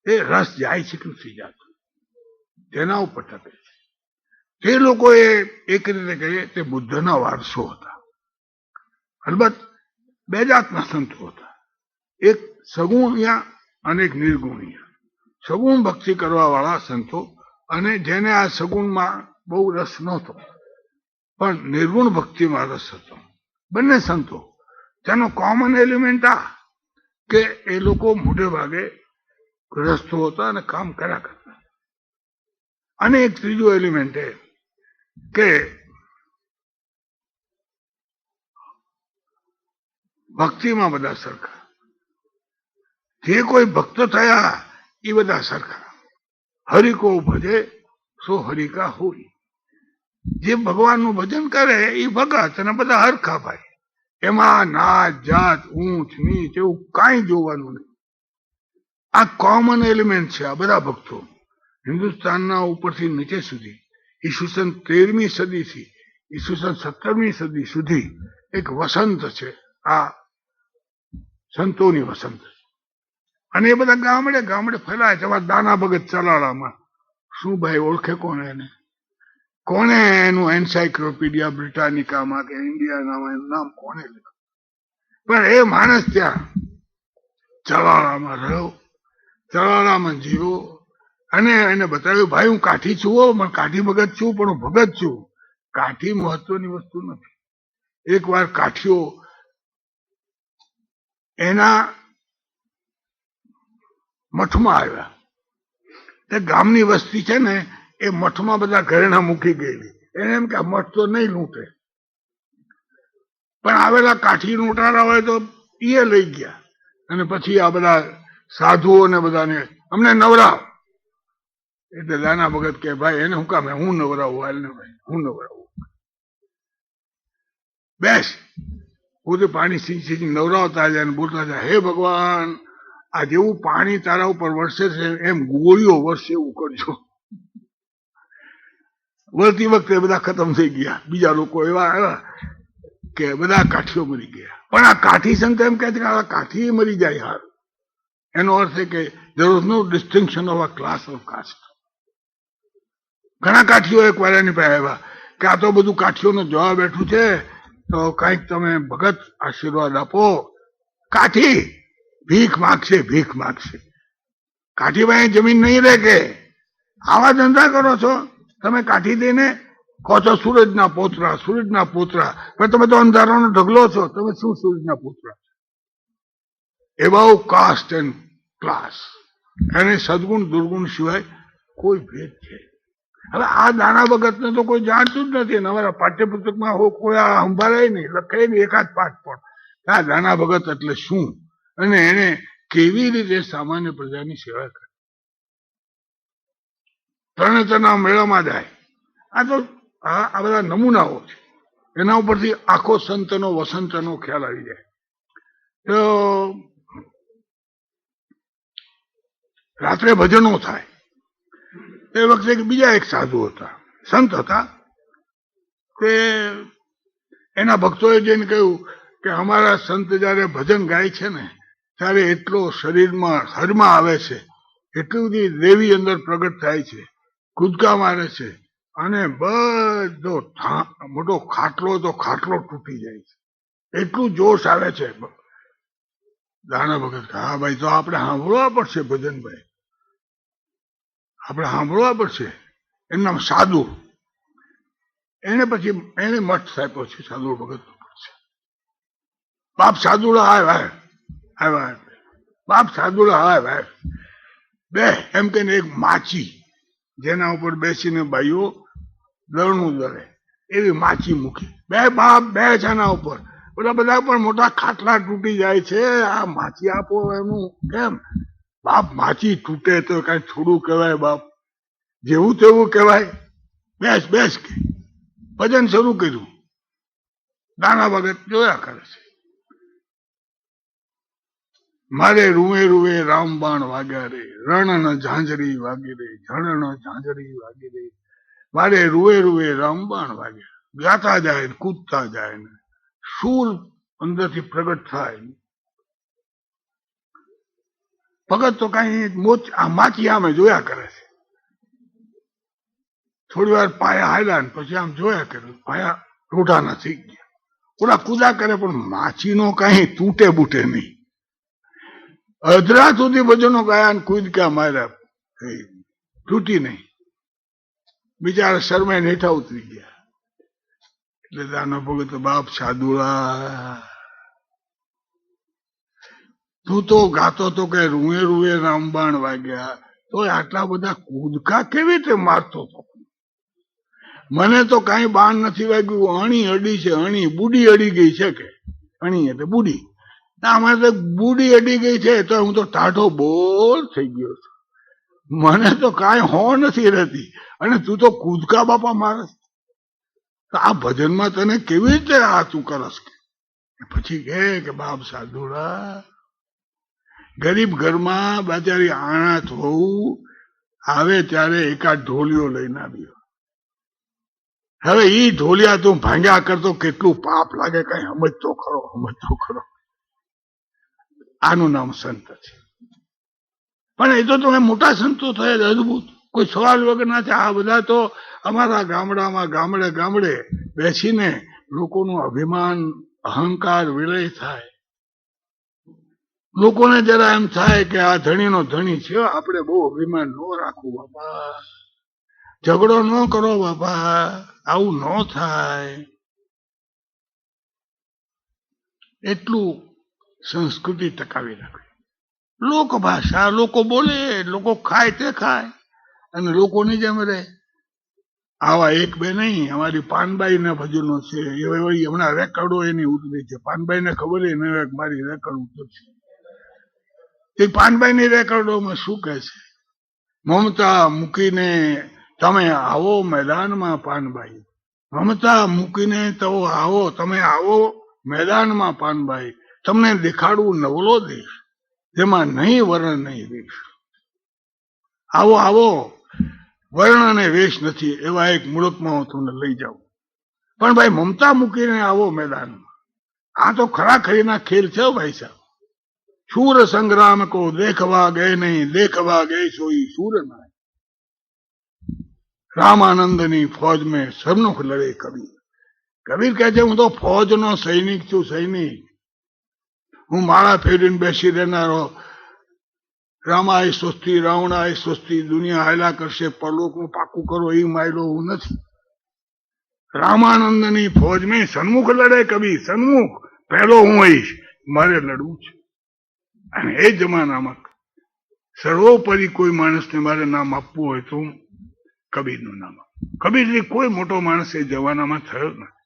એ રસ જાય છે કે નથી જતો, તેના ઉપર ટકે છે. તે લોકોએ એક રીતે કહીએ તે બુદ્ધના વારસો હતા. અલબત્ત 2 જાતના સંતો હતા, એક સગુણિયા અને એક નિર્ગુણિયા. સગુણ ભક્તિ કરવા વાળા સંતો, અને જેને આ સગુણમાં બહુ રસ નહોતો પણ નિર્ગુણ ભક્તિમાં રસ હતો. બંને સંતો. તેનો કોમન એલિમેન્ટ આ કે એ લોકો મોટે ભાગે ગ્રસ્તો હતા અને કામ કર્યા કરતા. અને એક ત્રીજું એલિમેન્ટ એ કે ભક્તિમાં બધા સરખા, જે કોઈ ભક્ત થયા એ બધા સરખા. હરિ કો ભજે સો હરિ કા હોય. જે ભગવાનનું ભજન કરે એ ભગત અને બધા હરખા ભાઈ. એમાં નાત જાત ઊંચ નીચ એવું કાંઈ જોવાનું નહીં. આ કોમન એલિમેન્ટ છે. આ બધા ભક્તો હિન્દુસ્તાનના ઉપરથી નીચે સુધી ઈસવીસન 13મી સદીથી ઈસવીસન 17મી સદી સુધી એક વસંત છે. આ સંતોની વસંત. અને એ બધા ગામડે ગામડે ફેલાય છે. દાના ભગત ચલાળામાં શું ભાઈ ઓળખે કોને એને? કોને એનું એન્સાઇક્લોપીડિયા બ્રિટાનિકામાં કે ઇન્ડિયાનામાં એનું નામ કોને લખ્યું? પણ એ માણસ ત્યાં ચલાળામાં રહ્યો, ચલાળામાં જીવો, અને એને બતાવ્યું ભાઈ હું કાઠી છું, પણ કાઠી ભગત છું, પણ હું ભગત છું. કાઠી મહત્વની વસ્તુ નથી. એક વાર કાઠીઓ એના મઠમાં આવ્યા. એ ગામની વસ્તી છે ને એ મઠમાં બધા ઘરેણા મૂકી ગયેલી. એને એમ કે આ મઠ તો નહીં લૂંટે, પણ આવેલા કાઠી લૂંટારા હોય તો એ લઈ ગયા. અને પછી આ બધા સાધુઓ ને બધાને અમને નવરાવ. એટલે દાના ભગત કે ભાઈ એને હું કામ હું નવરાવું, હાલ ને ભાઈ હું નવરાવું. બેસ પોતે પાણી સિંચી નવરાવતા જાય અને બોલતા જાય, હે ભગવાન આ જેવું પાણી તારા ઉપર વરસે છે એમ ગોળીઓ વરસે એવું કરજો. વળતી વખતે બધા ખતમ થઈ ગયા. બીજા લોકો એવા આવ્યા કે બધા કાઠીઓ મરી ગયા. પણ આ કાઠી સંત એમ કહે છે કે આ કાઠી મરી જાય હાર. એનો અર્થ છે કે there was no distinction of a class of caste. ઘણા કાઠીઓ એક વાર એની પાસે આવ્યા કે આ તો બધું કાઠીઓનો જવાબ બેઠું છે, તો કંઈક તમે ભગત આશીર્વાદ આપો. કાઠી ભીખ માગશે, ભીખ માગશે. કાઠીભાઈ જમીન નહીં રહે કે આવા ધંધા કરો છો તમે? કાઠી દઈને કહો છો સૂરજના પોતરા, સૂરજના પોતરા, પણ તમે તો અંધારાનો ઢગલો છો. તમે શું સૂરજના પોતરા? Above caste and class. એને સદગુણ દુર્ગુણ સિવાય કોઈ ભેદ છે. હવે આ દાના ભગતને તો કોઈ જાણતું જ નથી. અમારા પાઠ્યપુસ્તકમાં કોઈ આ સંભાળાય નહીં, લખાય નહીં એકાદ પાઠ પણ. આ દાના ભગત એટલે શું અને એને કેવી રીતે સામાન્ય પ્રજાની સેવા કરે. તરણેતરના મેળામાં જાય. આ તો આ બધા નમૂનાઓ છે. એના ઉપરથી આખો સંતનો વસંતનો ખ્યાલ આવી જાય. તો રાત્રે ભજનો થાય. એ વખતે બીજા એક સાધુ હતા, સંત હતા. તે એના ભક્તોએ જઈને કહ્યું કે અમારા સંત જયારે ભજન ગાય છે ને ત્યારે એટલો શરીરમાં હરમાં આવે છે, એટલી બધી દેવી અંદર પ્રગટ થાય છે, કૂદકા મારે છે, અને બધો મોટો ખાટલો તો ખાટલો તૂટી જાય છે, એટલું જોશ આવે છે. દાના ભગત હા ભાઈ તો આપણે સાંભળવા પડશે ભજન ભાઈ, આપણે સાંભળવા પડશે. એનું નામ સાધુ. એને પછી એને મઠ સાહેબ છે સાધુ ભગત. બાપ સાધુડા આવ્યા, બાપ સાધુડા આવ્યા. બે એમ કહીને એક માચી જેના ઉપર બેસીને બાઈઓ દળનું દળે એવી માચી મૂકી. બે બાપ બે જાના ઉપર બધા પણ મોટા ખાટલા તૂટી જાય છે. આ માચી આપો એનું કેમ? બાપ માચી તૂટે તો કઈ થોડું કહેવાય બાપ, જેવું તેવું કહેવાય. બેસ બેસ કે ભજન શરૂ કર્યું. દાના ભગત જોયા કરે છે. મારે રૂવે રૂવે રામબાણ વાગ્યા રે, રણ ઝાંઝરી વાગી રે, ઝણ ઝાંઝરી વાગી રે. મારે રૂવે રૂવે રામબાણ વાગ્યા. ગાતા જાય ને કૂદતા જાય ને શૂર અંદરથી પ્રગટ થાય. ભગત તો કઈ માચી આમે જોયા કરે છે. થોડી વાર પાયા હાલ્યા ને પછી આમ જોયા કરે. પાયા રોઢાના થઈ ગયા. ઓલા કૂદા કરે પણ માછીનો કઈ તૂટે બૂટે નહીં. અધરા સુધી ભજનો ગાયા ને કૂદકા માર્યા, તૂટી નહીં. બિચારા શરમાઈને હેઠા ઉતરી ગયા. એટલે દાના ભગત બાપ સાધુડા તું તો ગાતો તો કે રૂએ રૂએ રામબાણ વાગ્યા, તો આટલા બધા કૂદકા કેવી રીતે મારતો હતો? મને તો કઈ બાણ નથી વાગ્યું. અણી અડી છે, અણી બુડી અડી ગઈ છે કે અણી એટલે બુડી. આમાં તો બુડી અડી ગઈ છે તો હું તો ટાઢો બોલ થઈ ગયો છું. મને તો કાંઈ હો નથી રહેતી અને તું તો કૂદકા બાપા મારસ. તો આ ભજનમાં તને કેવી રીતે આ તું કરસ? પછી કે બાપ સાધુડા, ગરીબ ઘરમાં બચારી આણાત વહુ આવે ત્યારે એકાદ ઢોલિયો લઈને આવ્યો. હવે ઈ ઢોલિયા તું ભાંગ્યા કરતો કેટલું પાપ લાગે, કઈ સમજતો ખરો. આનું નામ સંત છે. પણ એ તો તમે મોટા સંતો થયા અદભુત, કોઈ સવાલ વગર ના છે. આ બધા તો અમારા ગામડામાં ગામડે બેસીને લોકોનું અભિમાન અહંકાર વિલય થાય. લોકોને જરા એમ થાય કે આ ધણીનો ધણી છે, આપણે બહુ અભિમાન ન રાખવું બાપા, ઝઘડો ન કરો બાપા, આવું ન થાય. એટલું સંસ્કૃતિ ટકાવી રાખવી. લોક ભાષા, લોકો બોલે, લોકો ખાય તે ખાય અને લોકોની જેમ રહે. આવા એક બે નહીં, અમારી પાનબાઈ ના ભજનો છે. હમણાં રેકર્ડો એની ઉતરી છે. પાનબાઈ ને ખબર ન હોય મારી રેકર્ડ ઉતરશે. તે પાનબાઈ ની રેકર્ડોમાં શું કહે છે? મમતા મૂકીને તમે આવો મેદાનમાં પાનબાઈ, મમતા મૂકીને તો આવો, તમે આવો મેદાનમાં પાનબાઈ, તમને દેખાડવું નવલો દેશ, જેમાં નહીં વર્ણ નહીં વેશ. આવો વર્ણ અને વેશ નથી એવા એક મુલકમાં હું તમને લઈ જાઉં. પણ ભાઈ મમતા મૂકીને આવો મેદાનમાં. આ તો ખરાખરીના ખેલ છે ભાઈ સાહેબ. શૂર સંગ્રામ કો દેખવા ગયે નહીં, દેખવા ગયે સોઈ શૂર ના. રામાનંદની ફોજ મેં સન્મુખ લડે કબીર. કબીર કહે છે હું તો ફોજનો સૈનિક છું, સૈનિક. હું માળા ફેરીને બેસી રહેનારો. રામાય સ્વસ્તી, રાવણાય સ્વસ્તી, દુનિયા હાયલા કરશે, પરલોકનું પાકું કરો એ માયલો હું નથી. રામાનંદની ફોજ મેં સન્મુખ લડે કબીર. સન્મુખ પહેલો હું આવીશ, મારે લડવું છે. અને એ જમાનામાં સર્વોપરી કોઈ માણસને મારે નામ આપવું હોય તો કબીરનું નામ આપું. કબીરથી કોઈ મોટો માણસ એ જમાનામાં થયો નથી.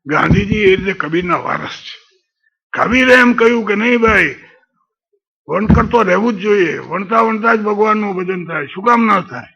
ગાંધીજી એ રીતે કબીરના વારસ છે. કબીરે એમ કહ્યું કે નહીં ભાઈ, વણકર તો રહેવું જ જોઈએ. વણતા જ ભગવાનનું ભજન થાય. શું કામ ના થાય?